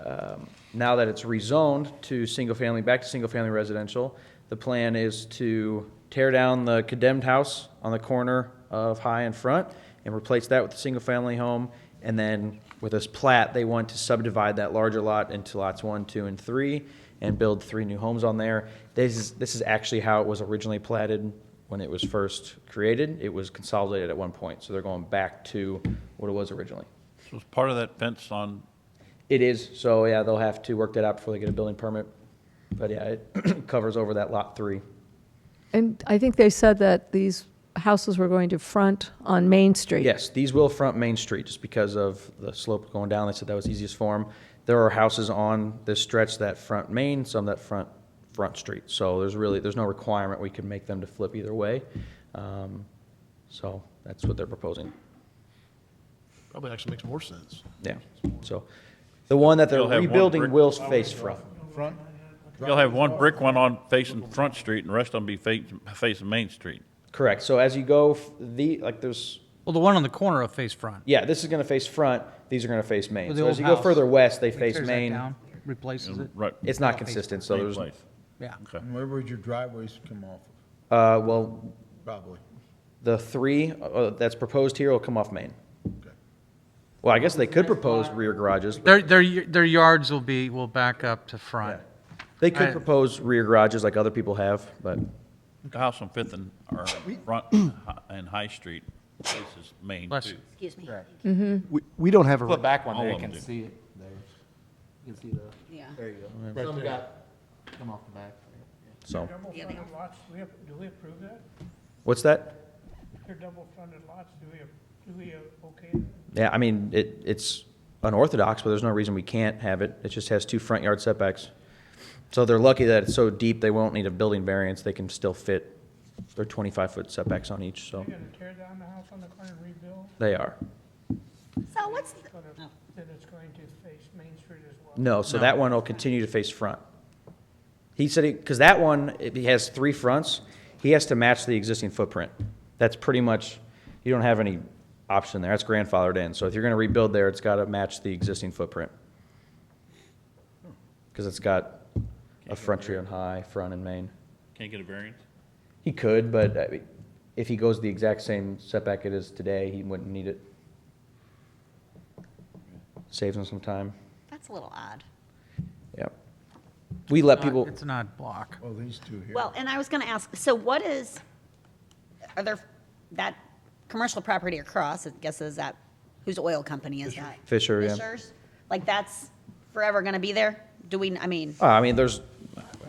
now that it's rezoned to single-family, back to single-family residential, the plan is to tear down the condemned house on the corner of High and Front and replace that with a single-family home, and then with this plat, they want to subdivide that larger lot into lots 1, 2, and 3, and build 3 new homes on there. This is actually how it was originally platted when it was first created. It was consolidated at one point, so they're going back to what it was originally. So is part of that fence on, It is, so yeah, they'll have to work that out before they get a building permit. But yeah, it covers over that lot 3. And I think they said that these houses were going to front on Main Street. Yes, these will front Main Street just because of the slope going down. They said that was easiest for them. There are houses on this stretch that front Main, some that front Street. So there's no requirement we can make them to flip either way. So that's what they're proposing. Probably actually makes more sense. Yeah, so the one that they're You'll have one rebuilding brick- will face front. Front? you'll have one brick one on facing Front Street and the rest of them be facing Main Street. Correct. So as you go, there's, Well, the one on the corner will face front. yeah, this is going to face front, these are going to face Main. Well, the So as old you go house, further west, they when he face tears that Main. down, Replaces it. Right. It's not consistent, so Same there's, place. Yeah. Okay. And where would your driveways come off? well, Probably. the 3 that's proposed here will come off Main. Well, I guess they could propose rear garages. Their yards will back up to front. They could I- propose rear garages like other people have, but The house on Fifth and, or Front and High Street faces Main Bless too. you. Excuse me. We don't have a. Flip back one All there, you of them can do. see it there. You can see the, Yeah. there you go. Some got, come off the back. so. Double fronted lots, do we approve that? What's that? They're double fronted lots, do we okay? that? Yeah, I mean, it's unorthodox, but there's no reason we can't have it. It just has 2 front yard setbacks. So they're lucky that it's so deep, they won't need a building variance. They can still fit their 25-foot setbacks on each, so You're gonna tear down the house on the corner and rebuild? they are. So what's the, Then it's going to face Main Street as well? No, so that one will continue to face front. He said, because that one, he has 3 fronts, he has to match the existing footprint. That's pretty much, you don't have any option there. That's grandfathered in. So if you're going to rebuild there, it's got to match the existing footprint. Because it's got a front tree on High, front and Main. Can't get a variance? He could, but I mean, if he goes the exact same setback it is today, he wouldn't need it. Saves him some time. that's a little odd. Yep. We let people, It's an odd block. Oh, these two here. Well, and I was gonna ask, so what is, are there, that commercial property across, I guess is that, whose oil company is that? Fisher, yeah. Fisher's? Like that's forever gonna be there? Do we, I mean, I mean, there's,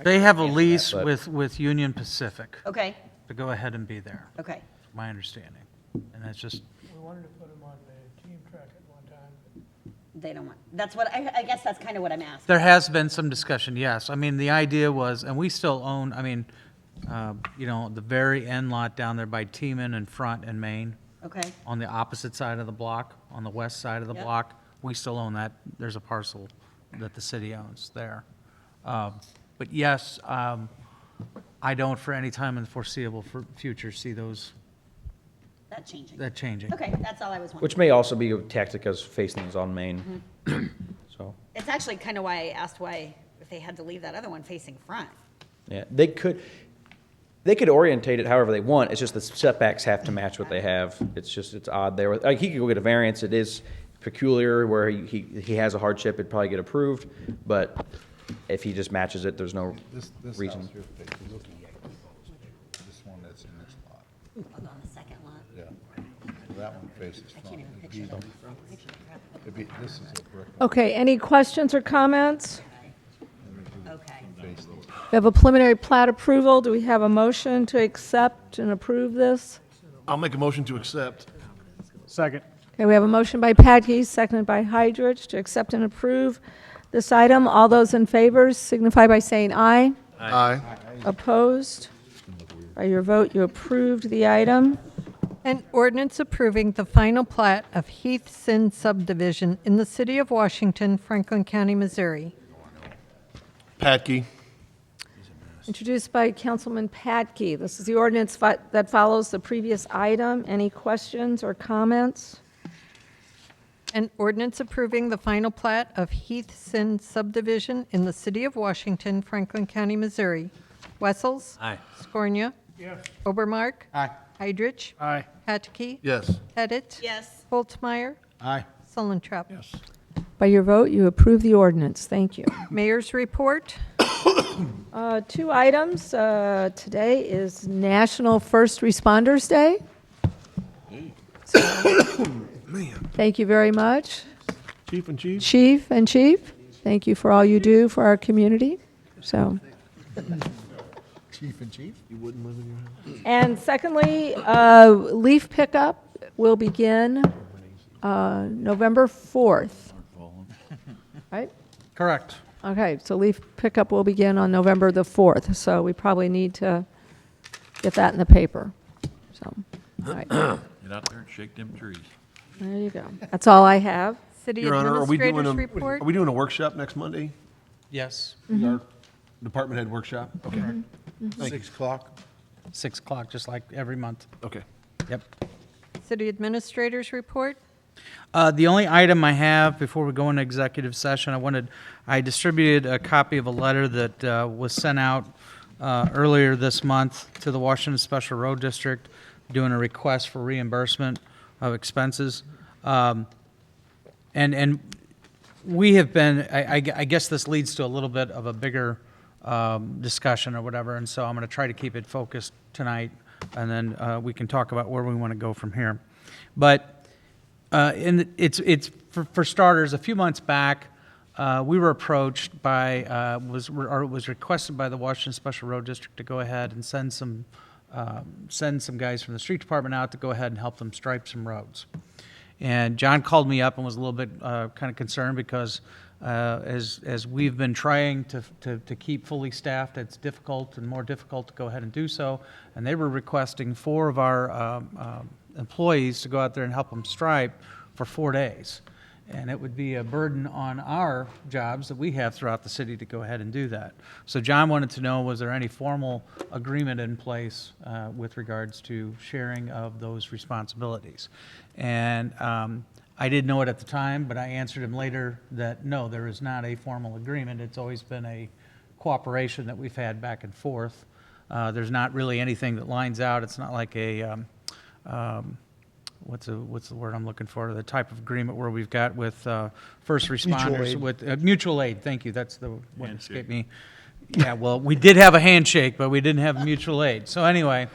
They have a answer that, lease but- with Union Pacific okay, to go ahead and be there, okay. my understanding. And that's just, We wanted to put them on the team track at one time, but They don't want, that's what, I guess that's kind of what I'm asking. there has been some discussion, yes. I mean, the idea was, and we still own, the very end lot down there by Teeman and Front and Main, Okay, on the opposite side of the block, on the west side of the Yep. block, we still own that. There's a parcel that the city owns there. But yes, I don't for any time in the foreseeable future see that changing. that changing. Okay, that's all I was wondering. which may also be a tactic as facing things on Main. So, It's actually kind of why I asked why, if they had to leave that other one facing front. yeah, they could They could orientate it however they want, it's just the setbacks have to match what they have. It's odd there. Like, he could go get a variance, it is peculiar where he has a hardship, it'd probably get approved, but if he just matches it, there's no This reason. house here, if you're looking at this one that's in this lot. On the second lot? Yeah. That one faces front. This is a brick. Okay, any questions or comments? Okay. We have a preliminary plat approval. Do we have a motion to accept and approve this? I'll make a motion to accept. Second. Okay, we have a motion by Patke, seconded by Hydrich, to accept and approve this item. All those in favor signify by saying aye. Aye. Opposed? By your vote, you approved the item. An ordinance approving the final plat of Heath Sin subdivision in the city of Washington, Franklin County, Missouri. Patke. Introduced by Councilman Patke. This is the ordinance that follows the previous item. Any questions or comments? An ordinance approving the final plat of Heath Sin subdivision in the city of Washington, Franklin County, Missouri. Wessels. Aye. Scornia. Yes. Obermark. Aye. Heidrich. Aye. Hatke. Yes. Pettit. Yes. Holtzmeyer. Aye. Sullentrop. Yes. By your vote, you approve the ordinance. Thank you. Mayor's report. Two items. Today is National First Responders Day. Thank you very much. Chief and Chief. Chief and Chief, thank you for all you do for our community. So, Chief and Chief? You wouldn't live in your house? and secondly, leaf pickup will begin November 4th. Right? Correct. Okay, so leaf pickup will begin on November the 4th, so we probably need to get that in the paper. So, all right, Get out there and shake them trees. there you go. That's all I have. City Your Honor, Administrator's report. are we doing a workshop next Monday? Yes. Our department head workshop? Okay. Thank you. 6 o'clock? 6 o'clock, just like every month. Okay. Yep. City Administrator's report. The only item I have before we go into executive session, I distributed a copy of a letter that was sent out earlier this month to the Washington Special Road District, doing a request for reimbursement of expenses. And we have been, I guess this leads to a little bit of a bigger discussion or whatever, and so I'm going to try to keep it focused tonight, and then we can talk about where we want to go from here. But it's for starters, a few months back, we were approached by, it was requested by the Washington Special Road District to go ahead and send some guys from the street department out to go ahead and help them stripe some roads. And John called me up and was a little bit kind of concerned because as we've been trying to keep fully staffed, it's difficult and more difficult to go ahead and do so. And they were requesting 4 of our employees to go out there and help them stripe for 4 days. And it would be a burden on our jobs that we have throughout the city to go ahead and do that. So John wanted to know, was there any formal agreement in place with regards to sharing of those responsibilities? And I didn't know it at the time, but I answered him later that no, there is not a formal agreement. It's always been a cooperation that we've had back and forth. There's not really anything that lines out. It's not like a what's the word I'm looking for? The type of agreement where we've got with first responders, with mutual aid. Thank you. That's the one that escaped me. Yeah, well, we did have a handshake, but we didn't have mutual aid. So anyway,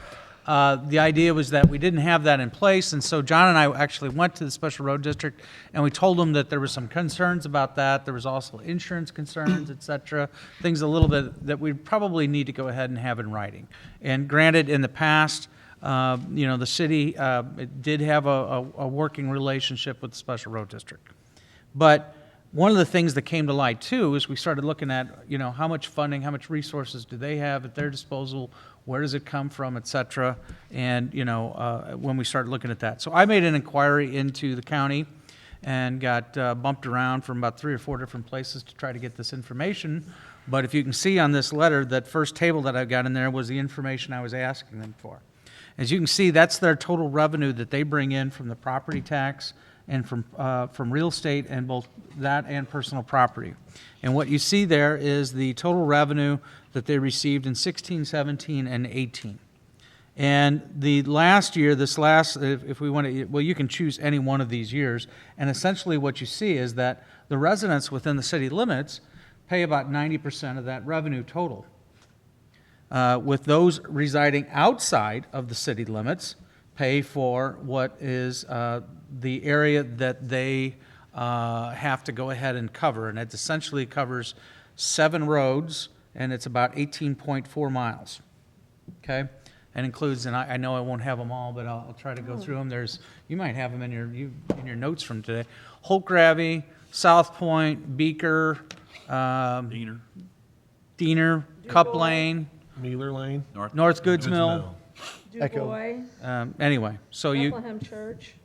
the idea was that we didn't have that in place, and so John and I actually went to the Special Road District, and we told them that there were some concerns about that. There was also insurance concerns, et cetera, things a little bit that we probably need to go ahead and have in writing. And granted, in the past, the city did have a working relationship with the Special Road District. But one of the things that came to light, too, is we started looking at, how much funding, how much resources do they have at their disposal, where does it come from, et cetera, and, when we started looking at that. So I made an inquiry into the county and got bumped around from about 3 or 4 different places to try to get this information. But if you can see on this letter, that first table that I got in there was the information I was asking them for. As you can see, that's their total revenue that they bring in from the property tax and from real estate, and both that and personal property. And what you see there is the total revenue that they received in 16, 17, and 18. And the last year, if we want to, well, you can choose any one of these years, and essentially what you see is that the residents within the city limits pay about 90% of that revenue total. With those residing outside of the city limits, pay for what is the area that they have to go ahead and cover, and it essentially covers 7 roads, and it's about 18.4 miles, okay? And includes, and I know I won't have them all, but I'll try to go through them. You might have them in your notes from today. Holt-Gravy, South Point, Beaker, Diener, Cup Lane, Mealer Lane. North Goods Mill. DuBois, Anyway, so you, Bethlehem Church.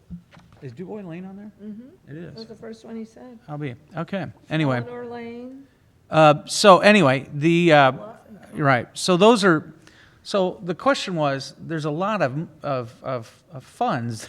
is DuBois Lane on there? Mm-hmm. It That is. was the first one he said. I'll be, okay, anyway. Eleanor Lane. So anyway, you're right. So the question was, there's a lot of funds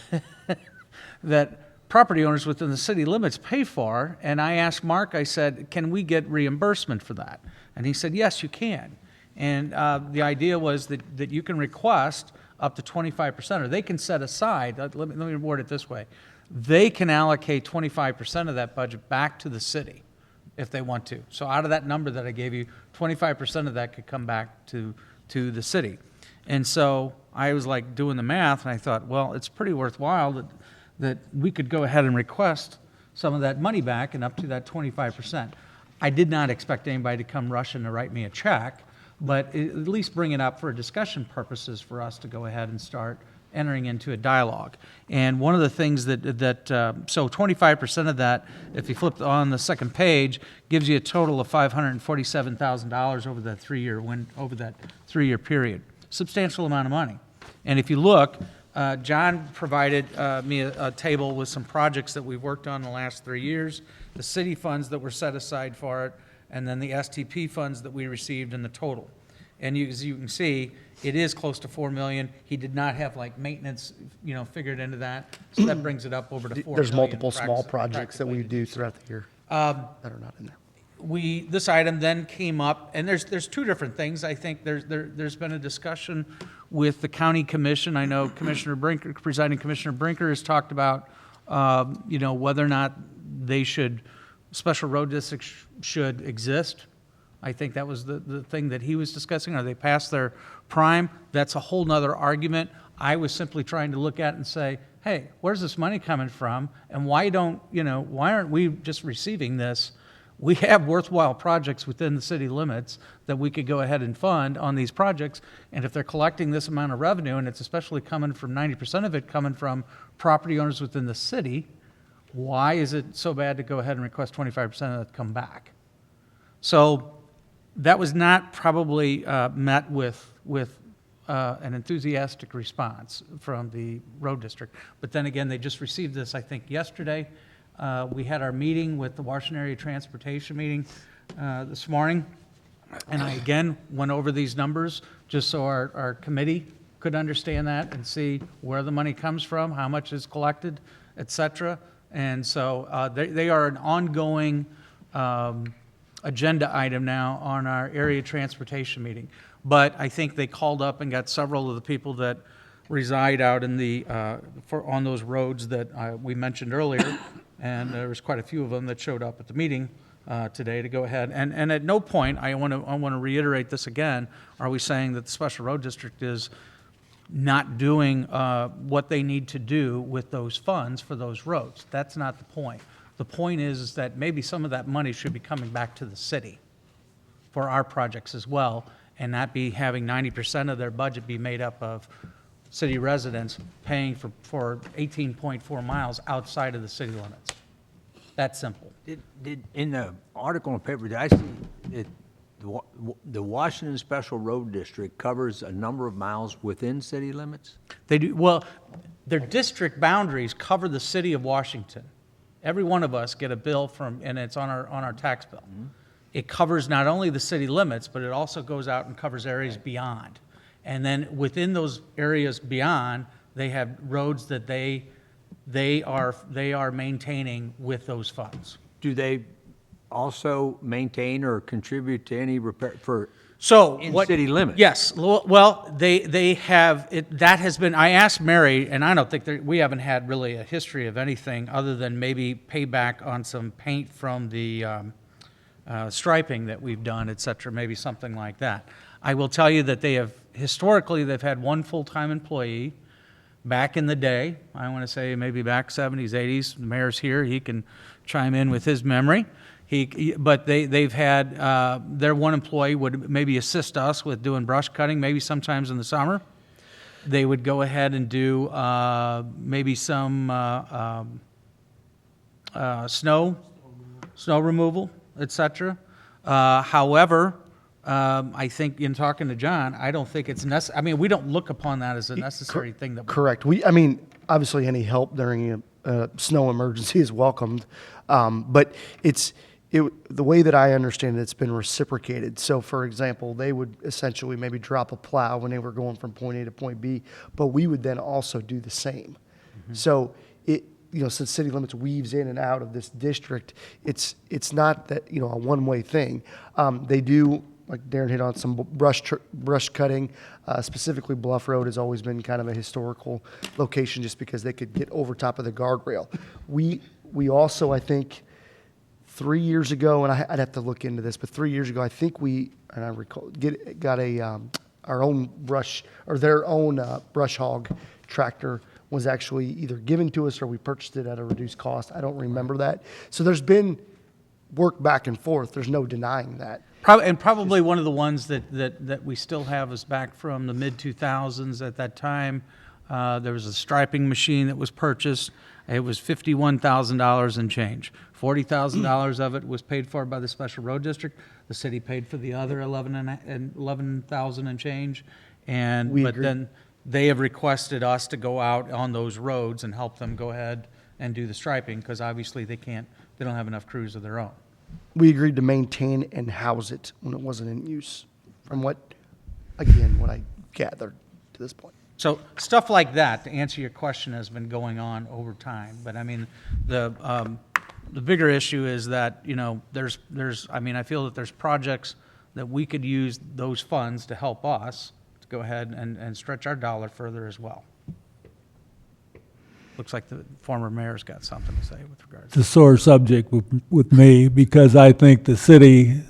that property owners within the city limits pay for, and I asked Mark, I said, can we get reimbursement for that? And he said, yes, you can. And the idea was that you can request up to 25%, or they can set aside, let me word it this way, they can allocate 25% of that budget back to the city if they want to. So out of that number that I gave you, 25% of that could come back to the city. And so I was like doing the math, and I thought, well, it's pretty worthwhile that we could go ahead and request some of that money back and up to that 25%. I did not expect anybody to come rushing to write me a check, but at least bring it up for discussion purposes for us to go ahead and start entering into a dialogue. And one of the things so 25% of that, if you flip on the second page, gives you a total of $547,000 over that 3-year period. Substantial amount of money. And if you look, John provided me a table with some projects that we've worked on in the last 3 years, the city funds that were set aside for it, and then the STP funds that we received in the total. And as you can see, it is close to $4 million. He did not have like maintenance, figured into that, so that brings it up over to $4 million. There's multiple small projects that we do throughout the year that are not in there. This item then came up, and there's 2 different things. I think there's been a discussion with the county commission. I know Presiding Commissioner Brinker has talked about, whether or not special road districts should exist. I think that was the thing that he was discussing. Are they past their prime? That's a whole nother argument. I was simply trying to look at and say, hey, where's this money coming from? And why aren't we just receiving this? We have worthwhile projects within the city limits that we could go ahead and fund on these projects. And if they're collecting this amount of revenue, and it's especially coming from 90% of it coming from property owners within the city, why is it so bad to go ahead and request 25% of that come back? So that was not probably met with an enthusiastic response from the road district. But then again, they just received this, I think, yesterday. We had our meeting with the Washington Area Transportation meeting this morning, and I again went over these numbers just so our committee could understand that and see where the money comes from, how much is collected, et cetera. And so they are an ongoing agenda item now on our area transportation meeting. But I think they called up and got several of the people that reside out in on those roads that we mentioned earlier, and there was quite a few of them that showed up at the meeting today to go ahead. And at no point, I want to reiterate this again, are we saying that the Special Road District is not doing what they need to do with those funds for those roads. That's not the point. The point is that maybe some of that money should be coming back to the city for our projects as well, and not be having 90% of their budget be made up of city residents paying for 18.4 miles outside of the city limits. That's simple. Did in the article in the paper, did I see that the Washington Special Road District covers a number of miles within city limits? They do. Well, their district boundaries cover the city of Washington. Every one of us get a bill and it's on our tax bill. Mm-hmm. It covers not only the city limits, but it also goes out and covers areas beyond. And then within those areas beyond, they have roads that they are maintaining with those funds. Do they also maintain or contribute to any repair for So In what? city limits. Yes. Well, they have, that has been, I asked Mary, and I don't think, we haven't had really a history of anything other than maybe payback on some paint from the striping that we've done, et cetera, maybe something like that. I will tell you that historically, they've had one full-time employee. Back in the day, I want to say maybe back 70s, 80s, the mayor's here, he can chime in with his memory. But they've had, their one employee would maybe assist us with doing brush cutting, maybe sometimes in the summer. They would go ahead and do maybe some snow removal, et cetera. However, I think in talking to John, I don't think it's necessary. I mean, we don't look upon that as a necessary thing. Correct. I mean, obviously, any help during a snow emergency is welcomed, but the way that I understand it, it's been reciprocated. So, for example, they would essentially maybe drop a plow when they were going from point A to point B, but we would then also do the same. So, since city limits weaves in and out of this district, it's not that a one-way thing. They do, like Darren hit on, some brush cutting. Specifically, Bluff Road has always been kind of a historical location just because they could get over top of the guardrail. We also, I think, 3 years ago, and I'd have to look into this, but 3 years ago, I think I recall, got our own their own brush hog tractor was actually either given to us or we purchased it at a reduced cost. I don't remember that. So there's been work back and forth. There's no denying that. Probably one of the ones that we still have is back from the mid-2000s. At that time, there was a striping machine that was purchased. It was $51,000 and change. $40,000 of it was paid for by the Special Road District. The city paid for the other $11,000 and change. But then they have requested us to go out on those roads and help them go ahead and do the striping because obviously they don't have enough crews of their own. We agreed to maintain and house it when it wasn't in use, from what I gathered to this point. So stuff like that, to answer your question, has been going on over time. But I mean, the bigger issue is that, I feel that there's projects that we could use those funds to help us to go ahead and stretch our dollar further as well. Looks like the former mayor's got something to say with regards It's a sore subject with me because I think the city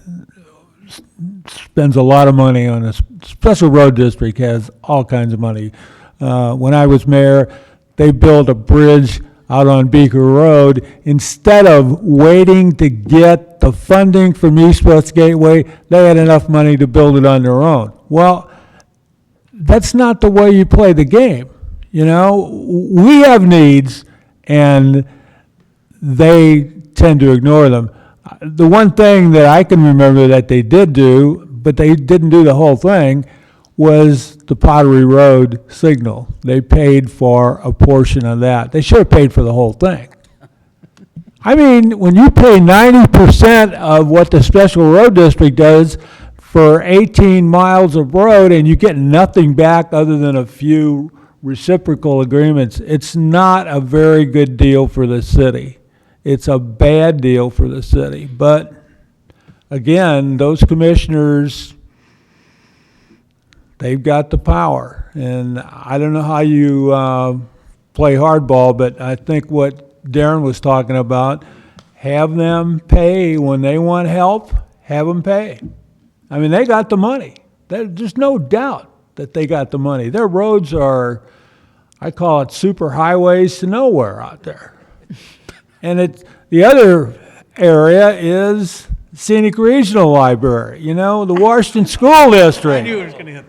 spends a lot of money on a special road district, has all kinds of money. When I was mayor, they built a bridge out on Beaker Road. Instead of waiting to get the funding from East West Gateway, they had enough money to build it on their own. Well, that's not the way you play the game. We have needs, and they tend to ignore them. The one thing that I can remember that they did do, but they didn't do the whole thing, was the Pottery Road signal. They paid for a portion of that. They should have paid for the whole thing. I mean, when you pay 90% of what the Special Road District does for 18 miles of road and you get nothing back other than a few reciprocal agreements, it's not a very good deal for the city. It's a bad deal for the city. But again, those commissioners, they've got the power. And I don't know how you play hardball, but I think what Darren was talking about, have them pay when they want help, have them pay. I mean, they got the money. There's no doubt that they got the money. Their roads are, I call it super highways to nowhere out there. And the other area is Scenic Regional Library, the Washington School District. I knew it was going to hit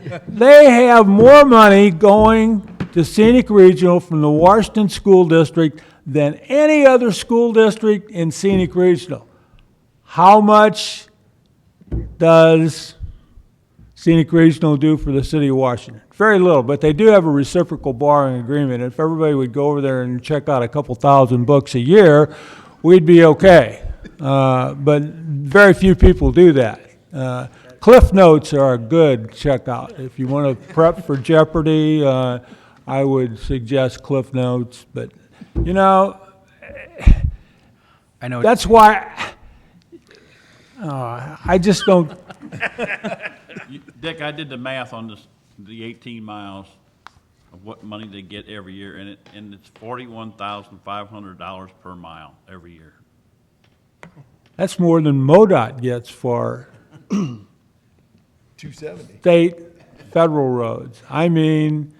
that. They have more money going to Scenic Regional from the Washington School District than any other school district in Scenic Regional. How much does Scenic Regional do for the city of Washington? Very little, but they do have a reciprocal borrowing agreement. If everybody would go over there and check out a couple thousand books a year, we'd be okay. But very few people do that. Cliff Notes are a good checkout. If you want to prep for Jeopardy, I would suggest Cliff Notes. But, I know that's why I just don't. Dick, I did the math on this, the 18 miles of what money they get every year, and it's $41,500 per mile every year. That's more than MoDOT gets for 270. state, federal roads. I mean,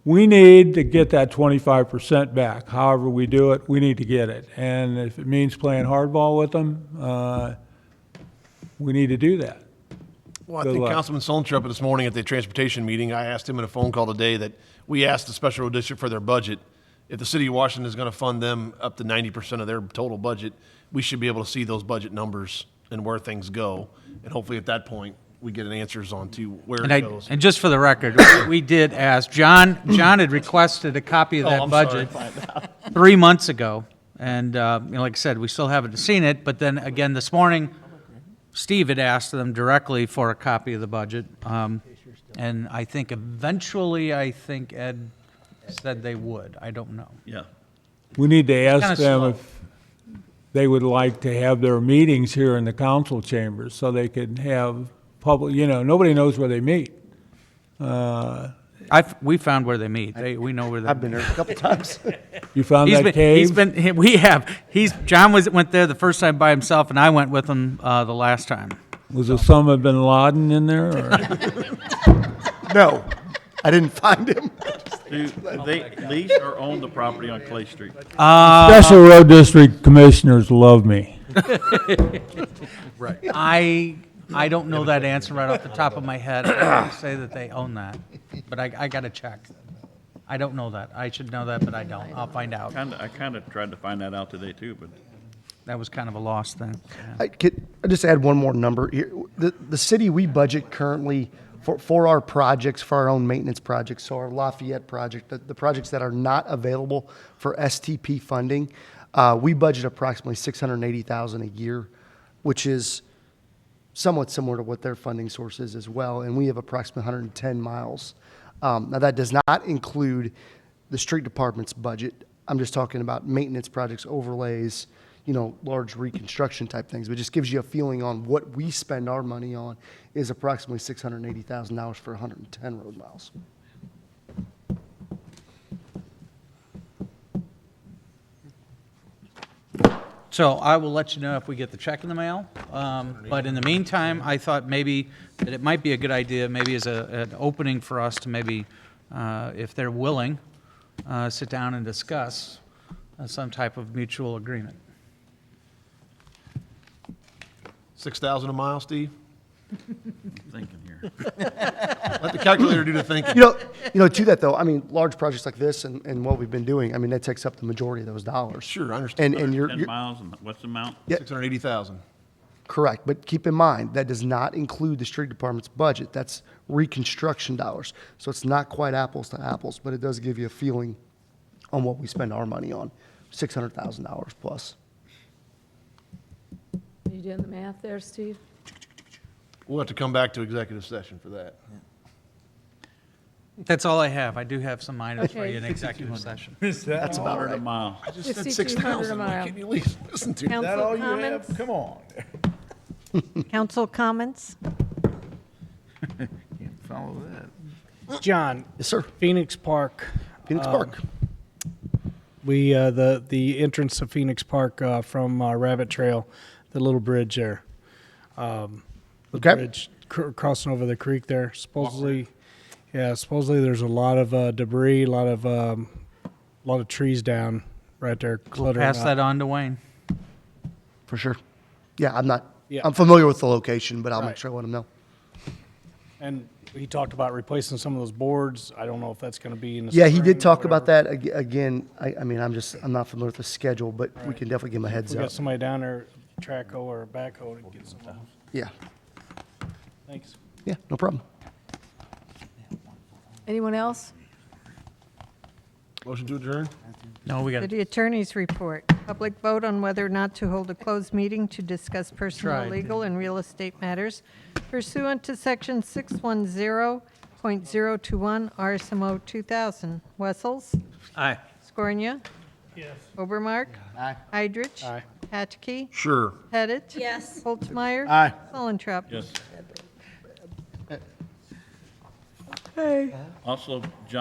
we need to get that 25% back. However we do it, we need to get it. And if it means playing hardball with them, we need to do that. Well, I Good think luck. Councilman Solentrup this morning at the transportation meeting, I asked him in a phone call today that we asked the special road district for their budget. If the city of Washington is going to fund them up to 90% of their total budget, we should be able to see those budget numbers and where things go. And hopefully at that point, we get an answers on to where it goes. And just for the record, we did ask, John had requested a copy of that I'm sorry. budget 3 months ago. And, like I said, we still haven't seen it, but then again, this morning, Steve had asked them directly for a copy of the budget. And I think eventually, Ed said they would. I don't know. Yeah. We need to kinda ask them slow. if they would like to have their meetings here in the council chambers so they could have public, nobody knows where they meet. We found where they meet. We know where they meet. I've been there a couple times. You found that cave? John went there the first time by himself, and I went with him the last time. Was Osama bin Laden in there? Or? No, I didn't find him. Do they lease or own the property on Clay Street? Special Road District commissioners love me. Right. I don't know that answer right off the top of my head. I would say that they own that, but I got to check. I don't know that. I should know that, but I don't. I'll find out. I kind of tried to find that out today too, but That was kind of a lost thing. I just add one more number here. The city, we budget currently for our projects, for our own maintenance projects, so our Lafayette project, the projects that are not available for STP funding, we budget approximately $680,000 a year, which is somewhat similar to what their funding source is as well, and we have approximately 110 miles. Now, that does not include the street department's budget. I'm just talking about maintenance projects, overlays, large reconstruction type things, but just gives you a feeling on what we spend our money on is approximately $680,000 for 110 road miles. So I will let you know if we get the check in the mail. But in the meantime, I thought maybe that it might be a good idea, maybe as an opening for us to maybe, if they're willing, sit down and discuss some type of mutual agreement. 6,000 a mile, Steve? I'm thinking here. Let the calculator do the thinking. To that though, I mean, large projects like this and what we've been doing, I mean, that takes up the majority of those dollars. Sure, I understand. And you're 10 miles, and what's the amount? Yeah. 680,000. correct, but keep in mind, that does not include the street department's budget. That's reconstruction dollars. So it's not quite apples to apples, but it does give you a feeling on what we spend our money on, $600,000 plus. Are you doing the math there, Steve? We'll have to come back to executive session for that. That's all I have. I do have some items for Okay. you in executive session. That's about $100 a right. mile. I just said 5,200 a 6,000. Why mile. can't you at least listen to me? Council That all you comments? have? Come on. Council comments? Can't follow that. John, Yes, sir. Phoenix Park. Phoenix Park. We, the entrance of Phoenix Park from Rabbit Trail, the little bridge there. The Okay. bridge crossing over the creek there. Supposedly there's a lot of debris, a lot of trees down right there We'll cluttering pass up. that on to Wayne. For sure. Yeah, Yeah. I'm familiar with the location, but I'll make Right. sure I let him know. And he talked about replacing some of those boards. I don't know if that's going to be in the Yeah, he spring did or talk about whatever. that again. I mean, I'm not familiar with the schedule, but we can definitely give him a heads We got up. somebody down there, track hoe or backhoe to get some of those. Yeah, Thanks. yeah, no problem. Anyone else? Motion to adjourn? No, we got, City Attorney's Report. Public vote on whether or not to hold a closed meeting to discuss personal, Tried. legal, and real estate matters pursuant to Section 610.021 RSMO 2000. Wessels? aye. Scornia? Yes. Obermark? Aye. Idrich? Aye. Hatchke? Sure. Pettit? Yes. Holtzmeyer? Aye. Mollentrop? Yes. Hey. Also, John